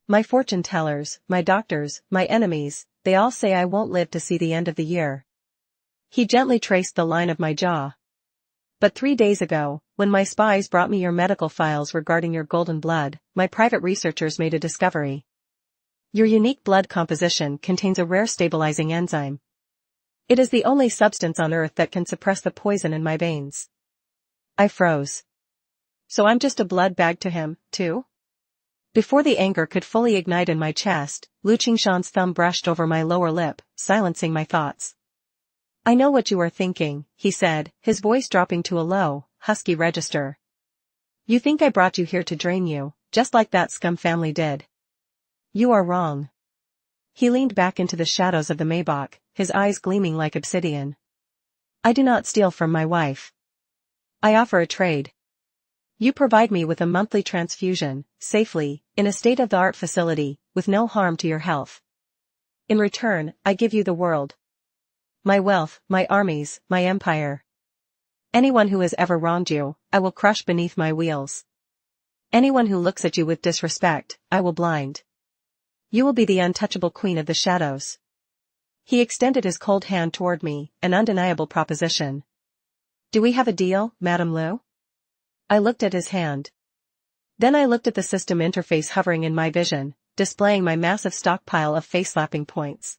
My fortune tellers, my doctors, my enemies, they all say I won't live to see the end of the year. He gently traced the line of my jaw. But 3 days ago, when my spies brought me your medical files regarding your golden blood, my private researchers made a discovery. Your unique blood composition contains a rare stabilizing enzyme. It is the only substance on earth that can suppress the poison in my veins. I froze. So I'm just a blood bag to him, too? Before the anger could fully ignite in my chest, Lu Qingshan's thumb brushed over my lower lip, silencing my thoughts. I know what you are thinking, he said, his voice dropping to a low, husky register. You think I brought you here to drain you, just like that scum family did. You are wrong. He leaned back into the shadows of the Maybach, his eyes gleaming like obsidian. I do not steal from my wife. I offer a trade. You provide me with a monthly transfusion, safely, in a state-of-the-art facility, with no harm to your health. In return, I give you the world. My wealth, my armies, my empire. Anyone who has ever wronged you, I will crush beneath my wheels. Anyone who looks at you with disrespect, I will blind. You will be the untouchable queen of the shadows. He extended his cold hand toward me, an undeniable proposition. Do we have a deal, Madame Lu? I looked at his hand. Then I looked at the system interface hovering in my vision, displaying my massive stockpile of face-slapping points.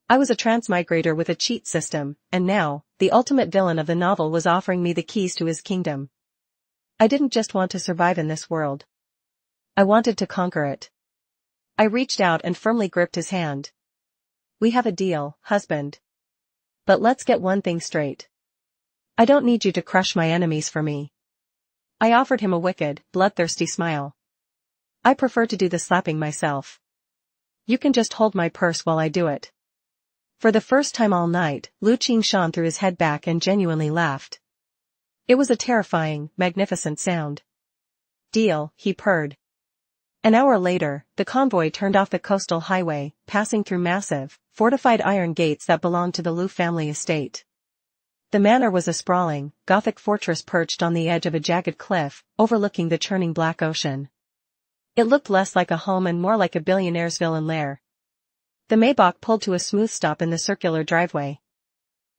I was a transmigrator with a cheat system, and now, the ultimate villain of the novel was offering me the keys to his kingdom. I didn't just want to survive in this world. I wanted to conquer it. I reached out and firmly gripped his hand. We have a deal, husband. But let's get one thing straight. I don't need you to crush my enemies for me. I offered him a wicked, bloodthirsty smile. I prefer to do the slapping myself. You can just hold my purse while I do it. For the first time all night, Lu Qingshan threw his head back and genuinely laughed. It was a terrifying, magnificent sound. Deal, he purred. An hour later, the convoy turned off the coastal highway, passing through massive, fortified iron gates that belonged to the Lu family estate. The manor was a sprawling, Gothic fortress perched on the edge of a jagged cliff, overlooking the churning black ocean. It looked less like a home and more like a billionaire's villain lair. The Maybach pulled to a smooth stop in the circular driveway.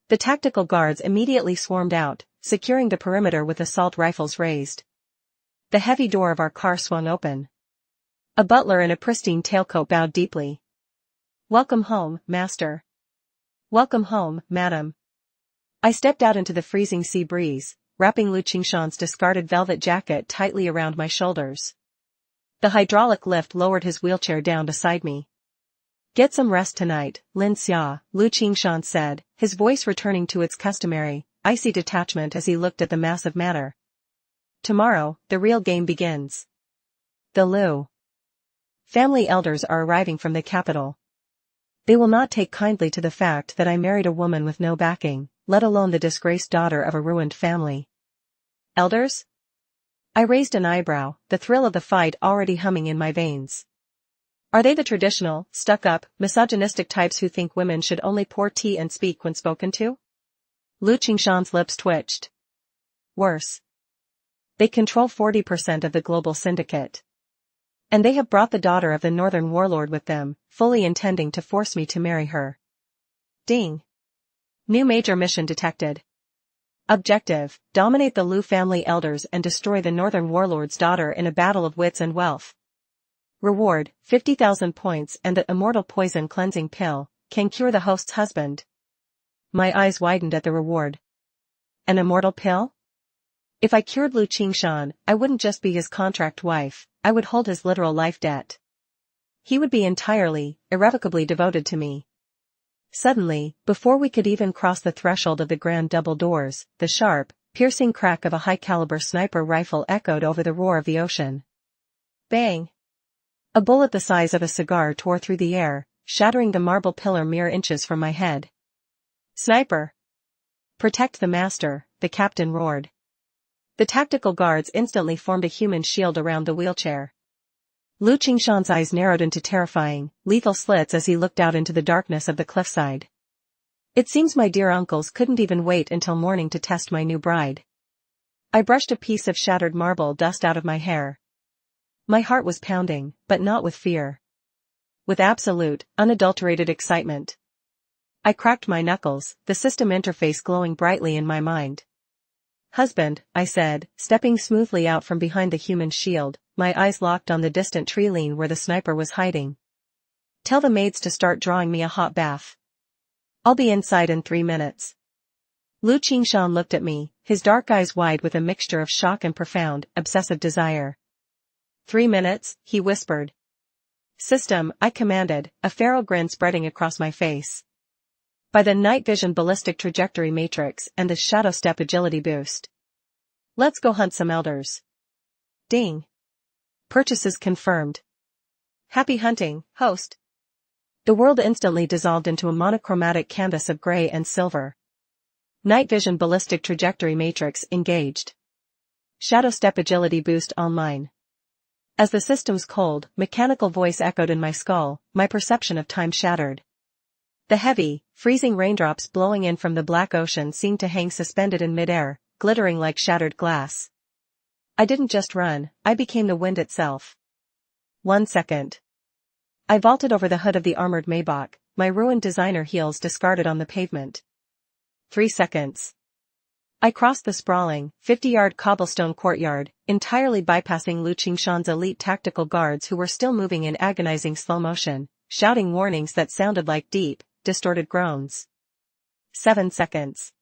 The tactical guards immediately swarmed out, securing the perimeter with assault rifles raised. The heavy door of our car swung open. A butler in a pristine tailcoat bowed deeply. Welcome home, master. Welcome home, madam. I stepped out into the freezing sea breeze, wrapping Lu Qingshan's discarded velvet jacket tightly around my shoulders. The hydraulic lift lowered his wheelchair down beside me. Get some rest tonight, Lin Xia, Lu Qingshan said, his voice returning to its customary, icy detachment as he looked at the massive manor. Tomorrow, the real game begins. The Lu family elders are arriving from the capital. They will not take kindly to the fact that I married a woman with no backing, let alone the disgraced daughter of a ruined family. Elders? I raised an eyebrow, the thrill of the fight already humming in my veins. Are they the traditional, stuck-up, misogynistic types who think women should only pour tea and speak when spoken to? Lu Qingshan's lips twitched. Worse. They control 40% of the global syndicate. And they have brought the daughter of the northern warlord with them, fully intending to force me to marry her. Ding. New major mission detected. Objective, dominate the Lu family elders and destroy the northern warlord's daughter in a battle of wits and wealth. Reward, 50,000 points and the immortal poison cleansing pill, can cure the host's husband. My eyes widened at the reward. An immortal pill? If I cured Lu Qingshan, I wouldn't just be his contract wife, I would hold his literal life debt. He would be entirely, irrevocably devoted to me. Suddenly, before we could even cross the threshold of the grand double doors, the sharp, piercing crack of a high-caliber sniper rifle echoed over the roar of the ocean. Bang! A bullet the size of a cigar tore through the air, shattering the marble pillar mere inches from my head. Sniper! Protect the master, the captain roared. The tactical guards instantly formed a human shield around the wheelchair. Lu Qingshan's eyes narrowed into terrifying, lethal slits as he looked out into the darkness of the cliffside. It seems my dear uncles couldn't even wait until morning to test my new bride. I brushed a piece of shattered marble dust out of my hair. My heart was pounding, but not with fear. With absolute, unadulterated excitement. I cracked my knuckles, the system interface glowing brightly in my mind. Husband, I said, stepping smoothly out from behind the human shield, my eyes locked on the distant tree line where the sniper was hiding. Tell the maids to start drawing me a hot bath. I'll be inside in 3 minutes. Lu Qingshan looked at me, his dark eyes wide with a mixture of shock and profound, obsessive desire. 3 minutes, he whispered. System, I commanded, a feral grin spreading across my face. By the night vision ballistic trajectory matrix and the shadow step agility boost. Let's go hunt some elders. Ding. Purchases confirmed. Happy hunting, host. The world instantly dissolved into a monochromatic canvas of gray and silver. Night vision ballistic trajectory matrix engaged. Shadow step agility boost online. As the system's cold, mechanical voice echoed in my skull, my perception of time shattered. The heavy, freezing raindrops blowing in from the black ocean seemed to hang suspended in midair, glittering like shattered glass. I didn't just run, I became the wind itself. 1 second. I vaulted over the hood of the armored Maybach, my ruined designer heels discarded on the pavement. 3 seconds. I crossed the sprawling, 50-yard cobblestone courtyard, entirely bypassing Lu Qingshan's elite tactical guards who were still moving in agonizing slow motion, shouting warnings that sounded like deep, distorted groans. 7 seconds.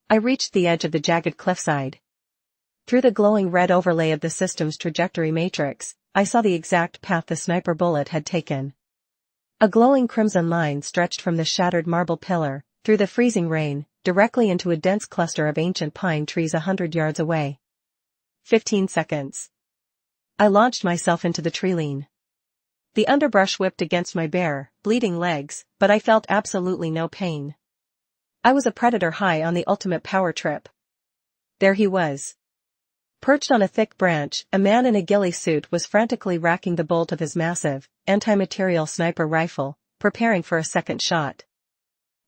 I reached the edge of the jagged cliffside. Through the glowing red overlay of the system's trajectory matrix, I saw the exact path the sniper bullet had taken. A glowing crimson line stretched from the shattered marble pillar, through the freezing rain, directly into a dense cluster of ancient pine trees 100 yards away. 15 seconds. I launched myself into the tree line. The underbrush whipped against my bare, bleeding legs, but I felt absolutely no pain. I was a predator high on the ultimate power trip. There he was. Perched on a thick branch, a man in a ghillie suit was frantically racking the bolt of his massive, anti-material sniper rifle, preparing for a second shot.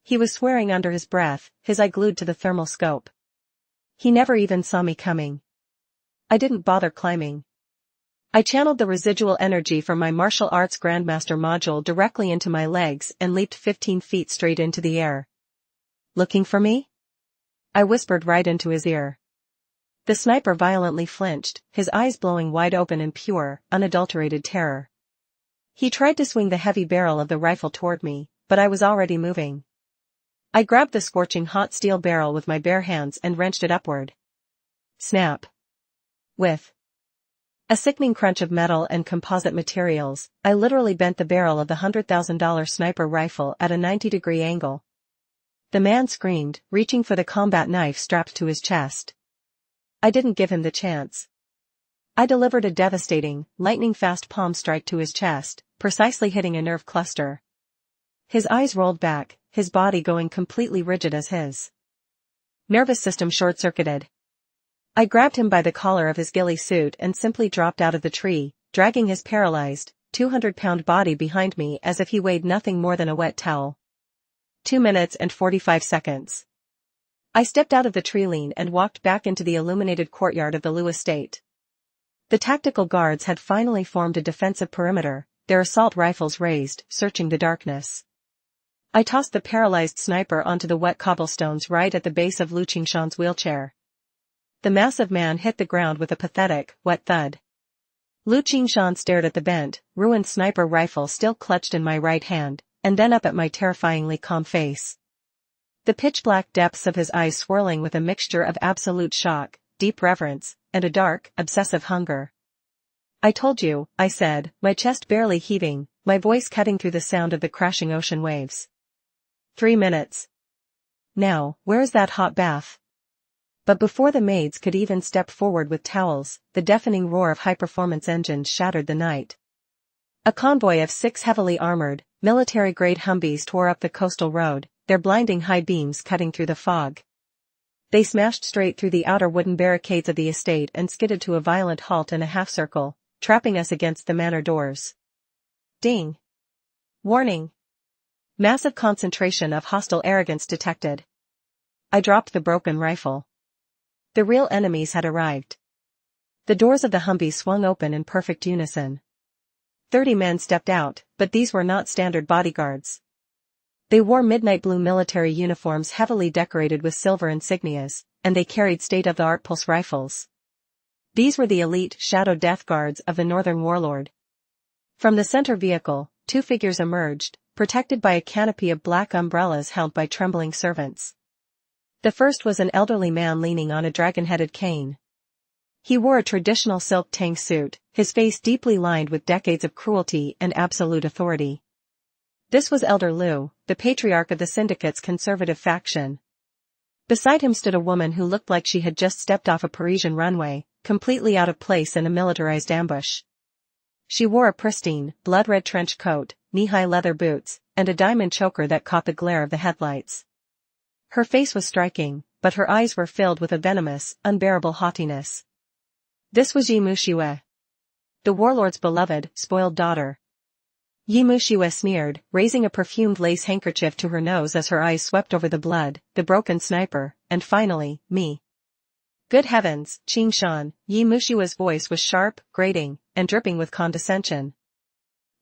He was swearing under his breath, his eye glued to the thermal scope. He never even saw me coming. I didn't bother climbing. I channeled the residual energy from my martial arts grandmaster module directly into my legs and leaped 15 feet straight into the air. Looking for me? I whispered right into his ear. The sniper violently flinched, his eyes blowing wide open in pure, unadulterated terror. He tried to swing the heavy barrel of the rifle toward me, but I was already moving. I grabbed the scorching hot steel barrel with my bare hands and wrenched it upward. Snap. With a sickening crunch of metal and composite materials, I literally bent the barrel of the $100,000 sniper rifle at a 90-degree angle. The man screamed, reaching for the combat knife strapped to his chest. I didn't give him the chance. I delivered a devastating, lightning-fast palm strike to his chest, precisely hitting a nerve cluster. His eyes rolled back, his body going completely rigid as his nervous system short-circuited. I grabbed him by the collar of his ghillie suit and simply dropped out of the tree, dragging his paralyzed, 200-pound body behind me as if he weighed nothing more than a wet towel. 2 minutes and 45 seconds. I stepped out of the tree line and walked back into the illuminated courtyard of the Lu estate. The tactical guards had finally formed a defensive perimeter, their assault rifles raised, searching the darkness. I tossed the paralyzed sniper onto the wet cobblestones right at the base of Lu Qingshan's wheelchair. The massive man hit the ground with a pathetic, wet thud. Lu Qingshan stared at the bent, ruined sniper rifle still clutched in my right hand, and then up at my terrifyingly calm face. The pitch-black depths of his eyes swirling with a mixture of absolute shock, deep reverence, and a dark, obsessive hunger. "I told you," I said, my chest barely heaving, my voice cutting through the sound of the crashing ocean waves. 3 minutes. Now, where is that hot bath? But before the maids could even step forward with towels, the deafening roar of high-performance engines shattered the night. A convoy of 6 heavily armored, military-grade Humvees tore up the coastal road, their blinding high beams cutting through the fog. They smashed straight through the outer wooden barricades of the estate and skidded to a violent halt in a half-circle, trapping us against the manor doors. Ding! Warning! Massive concentration of hostile arrogance detected. I dropped the broken rifle. The real enemies had arrived. The doors of the Humvee swung open in perfect unison. 30 men stepped out, but these were not standard bodyguards. They wore midnight blue military uniforms heavily decorated with silver insignias, and they carried state-of-the-art pulse rifles. These were the elite Shadow Death Guards of the Northern Warlord. From the center vehicle, 2 figures emerged, protected by a canopy of black umbrellas held by trembling servants. The first was an elderly man leaning on a dragon-headed cane. He wore a traditional silk tang suit, his face deeply lined with decades of cruelty and absolute authority. This was Elder Lu, the patriarch of the syndicate's conservative faction. Beside him stood a woman who looked like she had just stepped off a Parisian runway, completely out of place in a militarized ambush. She wore a pristine, blood-red trench coat, knee-high leather boots, and a diamond choker that caught the glare of the headlights. Her face was striking, but her eyes were filled with a venomous, unbearable haughtiness. This was Yi Muxiue, the warlord's beloved, spoiled daughter. Yi Muxiue sneered, raising a perfumed lace handkerchief to her nose as her eyes swept over the blood, the broken sniper, and finally, me. Good heavens, Qingshan, Yi Muxiue's voice was sharp, grating, and dripping with condescension.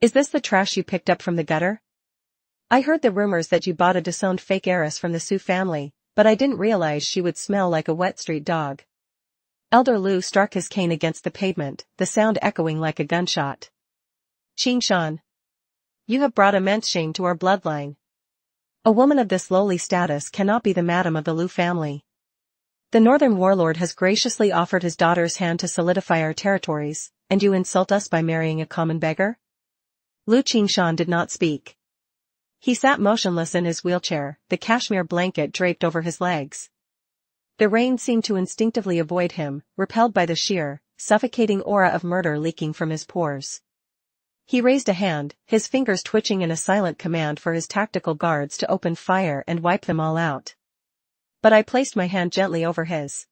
Is this the trash you picked up from the gutter? I heard the rumors that you bought a disowned fake heiress from the Su family, but I didn't realize she would smell like a wet street dog. Elder Lu struck his cane against the pavement, the sound echoing like a gunshot. Qingshan, you have brought immense shame to our bloodline. A woman of this lowly status cannot be the madam of the Lu family. The Northern Warlord has graciously offered his daughter's hand to solidify our territories, and you insult us by marrying a common beggar? Lu Qingshan did not speak. He sat motionless in his wheelchair, the cashmere blanket draped over his legs. The rain seemed to instinctively avoid him, repelled by the sheer, suffocating aura of murder leaking from his pores. He raised a hand, his fingers twitching in a silent command for his tactical guards to open fire and wipe them all out. But I placed my hand gently over his.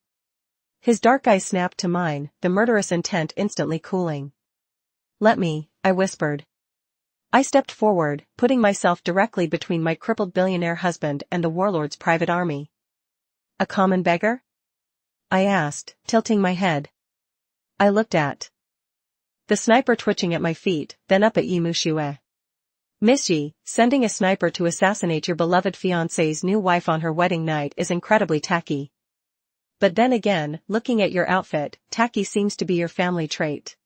His dark eyes snapped to mine, the murderous intent instantly cooling. Let me, I whispered. I stepped forward, putting myself directly between my crippled billionaire husband and the warlord's private army. A common beggar? I asked, tilting my head. I looked at the sniper twitching at my feet, then up at Yi Muxiue. Miss Yi, sending a sniper to assassinate your beloved fiancé's new wife on her wedding night is incredibly tacky. But then again, looking at your outfit, tacky seems to be your family trait.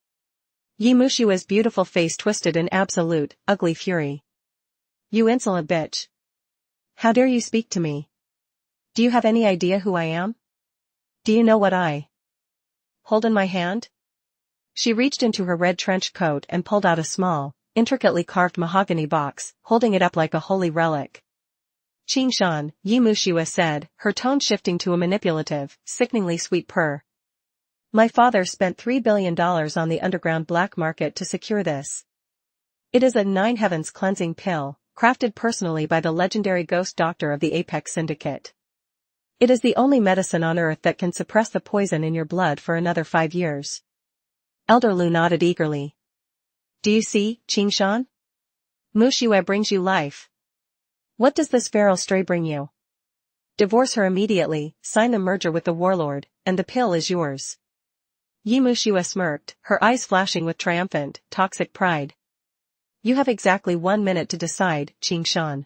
Yi Muxiue's beautiful face twisted in absolute, ugly fury. You insolent bitch. How dare you speak to me? Do you have any idea who I am? Do you know what I hold in my hand? She reached into her red trench coat and pulled out a small, intricately carved mahogany box, holding it up like a holy relic. Qingshan, Yi Muxiue said, her tone shifting to a manipulative, sickeningly sweet purr. My father spent $3 billion on the underground black market to secure this. It is a 9 heavens cleansing pill, crafted personally by the legendary ghost doctor of the Apex Syndicate. It is the only medicine on Earth that can suppress the poison in your blood for another 5 years. Elder Lu nodded eagerly. Do you see, Qingshan? Muxiue brings you life. What does this feral stray bring you? Divorce her immediately, sign the merger with the warlord, and the pill is yours. Yi Muxiue smirked, her eyes flashing with triumphant, toxic pride. You have exactly 1 minute to decide, Qingshan.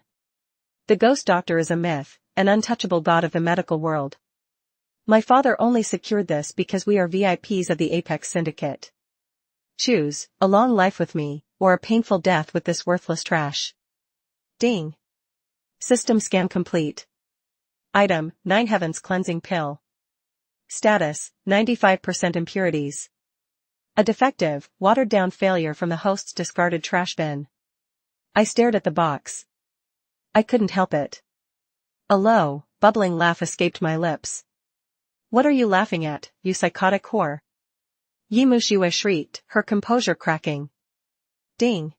The ghost doctor is a myth, an untouchable god of the medical world. My father only secured this because we are VIPs of the Apex Syndicate. Choose, a long life with me, or a painful death with this worthless trash. Ding. System scan complete. Item, 9 Heavens Cleansing Pill. Status, 95% impurities. A defective, watered-down failure from the host's discarded trash bin. I stared at the box. I couldn't help it. A low, bubbling laugh escaped my lips. What are you laughing at, you psychotic whore? Yi Muxiue shrieked, her composure cracking. Ding.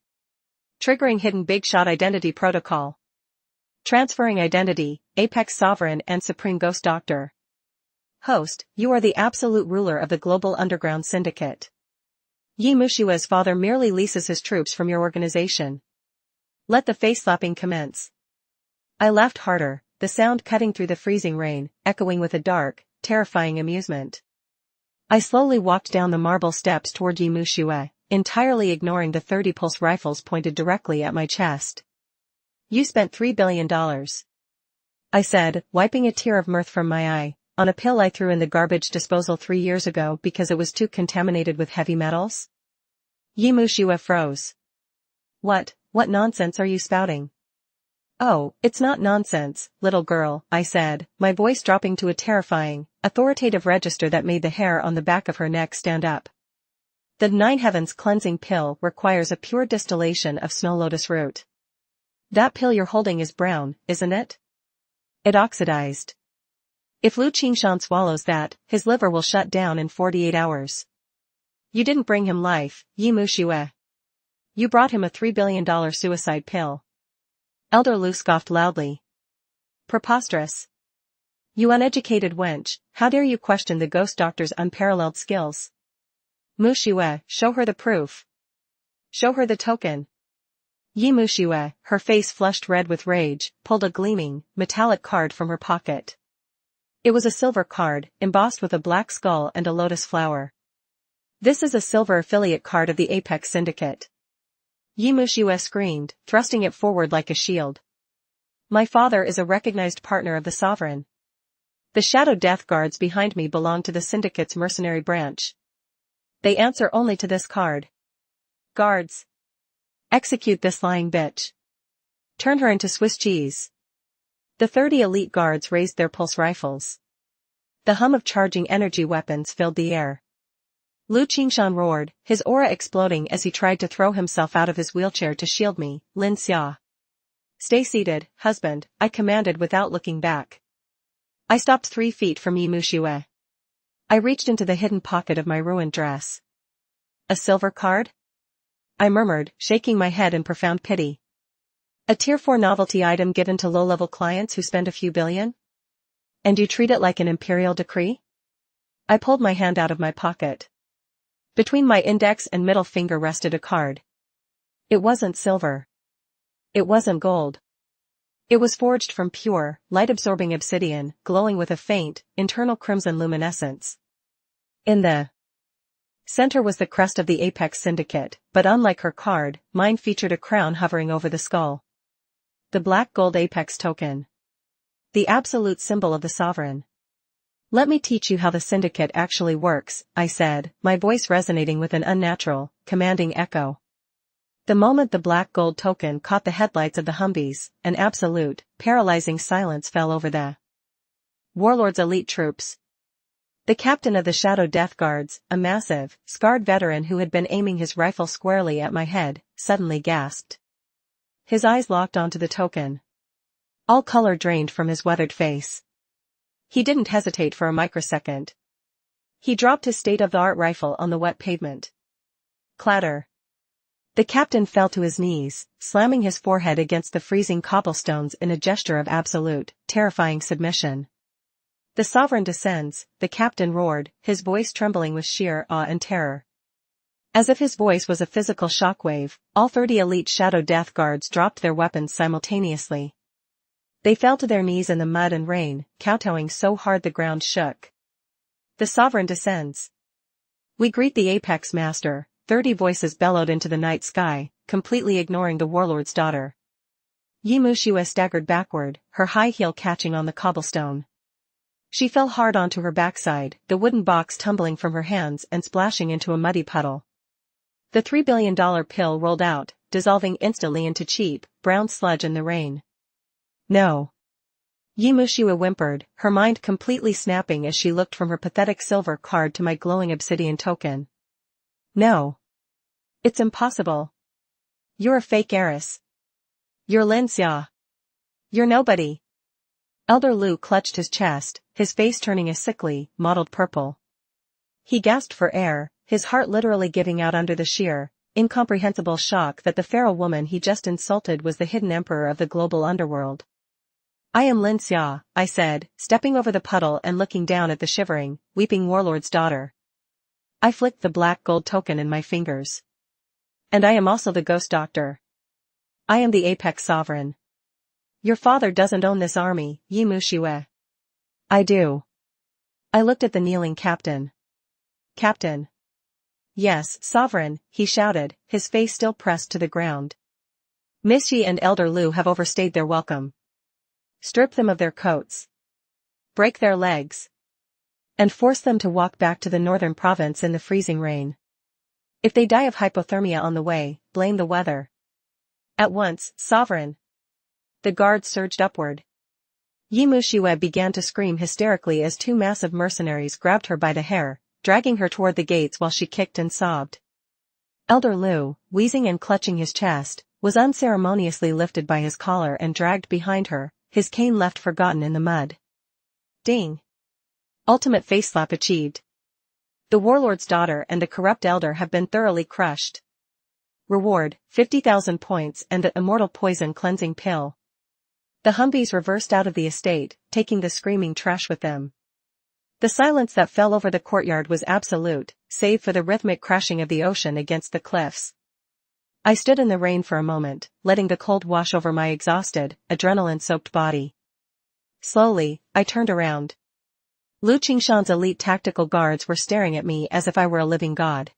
Triggering hidden big shot identity protocol. Transferring identity, Apex Sovereign and Supreme Ghost Doctor. Host, you are the absolute ruler of the global underground syndicate. Yi Muxiue's father merely leases his troops from your organization. Let the face-slapping commence. I laughed harder, the sound cutting through the freezing rain, echoing with a dark, terrifying amusement. I slowly walked down the marble steps toward Yi Muxiue, entirely ignoring the 30 pulse rifles pointed directly at my chest. You spent $3 billion. I said, wiping a tear of mirth from my eye, on a pill I threw in the garbage disposal 3 years ago because it was too contaminated with heavy metals? Yi Muxiue froze. What nonsense are you spouting? Oh, it's not nonsense, little girl, I said, my voice dropping to a terrifying, authoritative register that made the hair on the back of her neck stand up. The 9 Heavens Cleansing Pill requires a pure distillation of snow lotus root. That pill you're holding is brown, isn't it? It oxidized. If Lu Qingshan swallows that, his liver will shut down in 48 hours. You didn't bring him life, Yi Muxiue. You brought him a $3 billion suicide pill. Elder Lu scoffed loudly. Preposterous. You uneducated wench, how dare you question the ghost doctor's unparalleled skills? Muxiue, show her the proof. Show her the token. Yi Muxiue, her face flushed red with rage, pulled a gleaming, metallic card from her pocket. It was a silver card, embossed with a black skull and a lotus flower. This is a silver affiliate card of the Apex Syndicate. Yi Muxiue screamed, thrusting it forward like a shield. My father is a recognized partner of the Sovereign. The Shadow Death Guards behind me belong to the Syndicate's mercenary branch. They answer only to this card. Guards. Execute this lying bitch. Turn her into Swiss cheese. The 30 elite guards raised their pulse rifles. The hum of charging energy weapons filled the air. Lu Qingshan roared, his aura exploding as he tried to throw himself out of his wheelchair to shield me, Lin Xia. Stay seated, husband, I commanded without looking back. I stopped 3 feet from Yi Muxiue. I reached into the hidden pocket of my ruined dress. A silver card? I murmured, shaking my head in profound pity. A Tier 4 novelty item given to low-level clients who spend a few billion? And you treat it like an imperial decree? I pulled my hand out of my pocket. Between my index and middle finger rested a card. It wasn't silver. It wasn't gold. It was forged from pure, light-absorbing obsidian, glowing with a faint, internal crimson luminescence. In the center was the crest of the Apex Syndicate, but unlike her card, mine featured a crown hovering over the skull. The black gold Apex token. The absolute symbol of the Sovereign. Let me teach you how the Syndicate actually works, I said, my voice resonating with an unnatural, commanding echo. The moment the black gold token caught the headlights of the Humvees, an absolute, paralyzing silence fell over the Warlord's elite troops. The captain of the Shadow Death Guards, a massive, scarred veteran who had been aiming his rifle squarely at my head, suddenly gasped. His eyes locked onto the token. All color drained from his weathered face. He didn't hesitate for a microsecond. He dropped his state-of-the-art rifle on the wet pavement. Clatter. The captain fell to his knees, slamming his forehead against the freezing cobblestones in a gesture of absolute, terrifying submission. The Sovereign descends, the captain roared, his voice trembling with sheer awe and terror. As if his voice was a physical shockwave, all 30 elite Shadow Death Guards dropped their weapons simultaneously. They fell to their knees in the mud and rain, kowtowing so hard the ground shook. The Sovereign descends. We greet the Apex Master, 30 voices bellowed into the night sky, completely ignoring the Warlord's daughter. Yi Muxiue staggered backward, her high heel catching on the cobblestone. She fell hard onto her backside, the wooden box tumbling from her hands and splashing into a muddy puddle. The $3 billion pill rolled out, dissolving instantly into cheap, brown sludge in the rain. No. Yi Muxiwa whimpered, her mind completely snapping as she looked from her pathetic silver card to my glowing obsidian token. No. It's impossible. You're a fake heiress. You're Lin Xia. You're nobody. Elder Lu clutched his chest, his face turning a sickly, mottled purple. He gasped for air, his heart literally giving out under the sheer, incomprehensible shock that the feral woman he just insulted was the hidden emperor of the global underworld. I am Lin Xia, I said, stepping over the puddle and looking down at the shivering, weeping warlord's daughter. I flicked the black gold token in my fingers. And I am also the ghost doctor. I am the apex sovereign. Your father doesn't own this army, Yi Muxiwa. I do. I looked at the kneeling captain. Captain. Yes, sovereign, he shouted, his face still pressed to the ground. Miss Yi and Elder Lu have overstayed their welcome. Strip them of their coats. Break their legs. And force them to walk back to the northern province in the freezing rain. If they die of hypothermia on the way, blame the weather. At once, sovereign. The guards surged upward. Yi Muxiwa began to scream hysterically as two massive mercenaries grabbed her by the hair, dragging her toward the gates while she kicked and sobbed. Elder Lu, wheezing and clutching his chest, was unceremoniously lifted by his collar and dragged behind her, his cane left forgotten in the mud. Ding. Ultimate face slap achieved. The warlord's daughter and the corrupt elder have been thoroughly crushed. Reward, 50,000 points and the immortal poison cleansing pill. The Humvees reversed out of the estate, taking the screaming trash with them. The silence that fell over the courtyard was absolute, save for the rhythmic crashing of the ocean against the cliffs. I stood in the rain for a moment, letting the cold wash over my exhausted, adrenaline-soaked body. Slowly, I turned around. Lu Qingshan's elite tactical guards were staring at me as if I were a living god.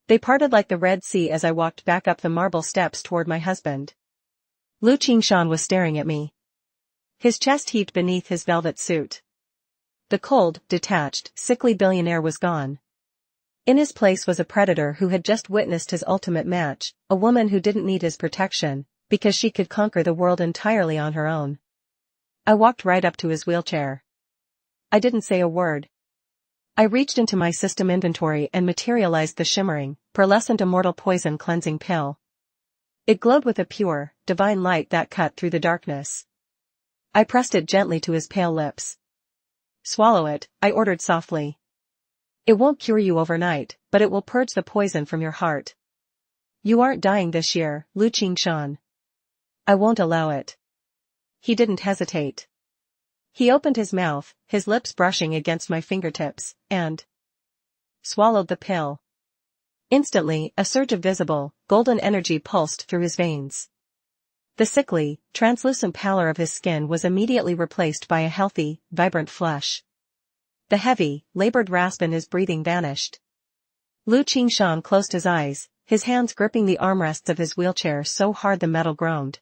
They parted like the Red Sea as I walked back up the marble steps toward my husband. Lu Qingshan was staring at me. His chest heaved beneath his velvet suit. The cold, detached, sickly billionaire was gone. In his place was a predator who had just witnessed his ultimate match, a woman who didn't need his protection, because she could conquer the world entirely on her own. I walked right up to his wheelchair. I didn't say a word. I reached into my system inventory and materialized the shimmering, pearlescent immortal poison cleansing pill. It glowed with a pure, divine light that cut through the darkness. I pressed it gently to his pale lips. Swallow it, I ordered softly. It won't cure you overnight, but it will purge the poison from your heart. You aren't dying this year, Lu Qingshan. I won't allow it. He didn't hesitate. He opened his mouth, his lips brushing against my fingertips, and swallowed the pill. Instantly, a surge of visible, golden energy pulsed through his veins. The sickly, translucent pallor of his skin was immediately replaced by a healthy, vibrant flush. The heavy, labored rasp in his breathing vanished. Lu Qingshan closed his eyes, his hands gripping the armrests of his wheelchair so hard the metal groaned.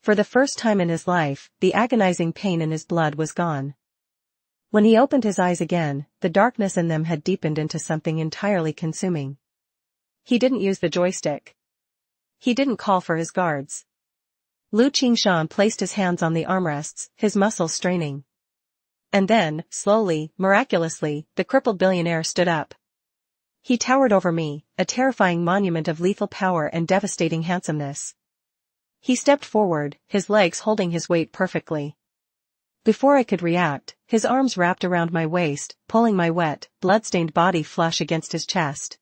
For the first time in his life, the agonizing pain in his blood was gone. When he opened his eyes again, the darkness in them had deepened into something entirely consuming. He didn't use the joystick. He didn't call for his guards. Lu Qingshan placed his hands on the armrests, his muscles straining. And then, slowly, miraculously, the crippled billionaire stood up. He towered over me, a terrifying monument of lethal power and devastating handsomeness. He stepped forward, his legs holding his weight perfectly. Before I could react, his arms wrapped around my waist, pulling my wet, blood-stained body flush against his chest.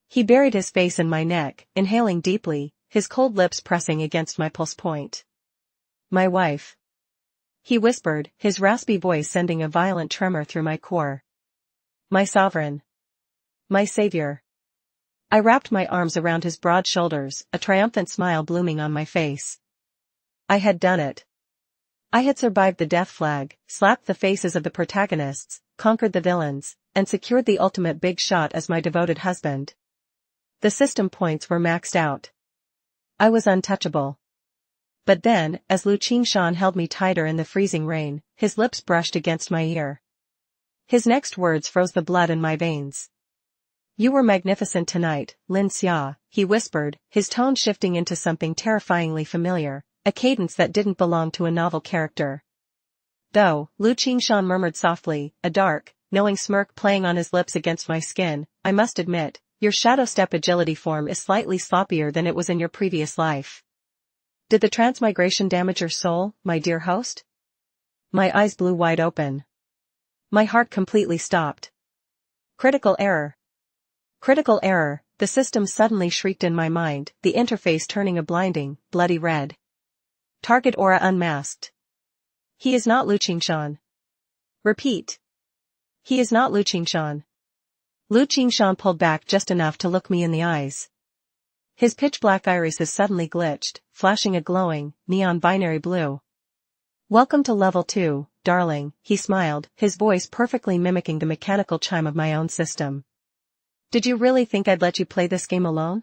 He buried his face in my neck, inhaling deeply, his cold lips pressing against my pulse point. My wife. He whispered, his raspy voice sending a violent tremor through my core. My sovereign. My savior. I wrapped my arms around his broad shoulders, a triumphant smile blooming on my face. I had done it. I had survived the death flag, slapped the faces of the protagonists, conquered the villains, and secured the ultimate big shot as my devoted husband. The system points were maxed out. I was untouchable. But then, as Lu Qingshan held me tighter in the freezing rain, his lips brushed against my ear. His next words froze the blood in my veins. You were magnificent tonight, Lin Xia, he whispered, his tone shifting into something terrifyingly familiar, a cadence that didn't belong to a novel character. Though, Lu Qingshan murmured softly, a dark, knowing smirk playing on his lips against my skin, I must admit, your shadow step agility form is slightly sloppier than it was in your previous life. Did the transmigration damage your soul, my dear host? My eyes blew wide open. My heart completely stopped. Critical error. Critical error, the system suddenly shrieked in my mind, the interface turning a blinding, bloody red. Target aura unmasked. He is not Lu Qingshan. Repeat. He is not Lu Qingshan. Lu Qingshan pulled back just enough to look me in the eyes. His pitch-black irises suddenly glitched, flashing a glowing, neon binary blue. Welcome to level 2, darling, he smiled, his voice perfectly mimicking the mechanical chime of my own system. Did you really think I'd let you play this game alone?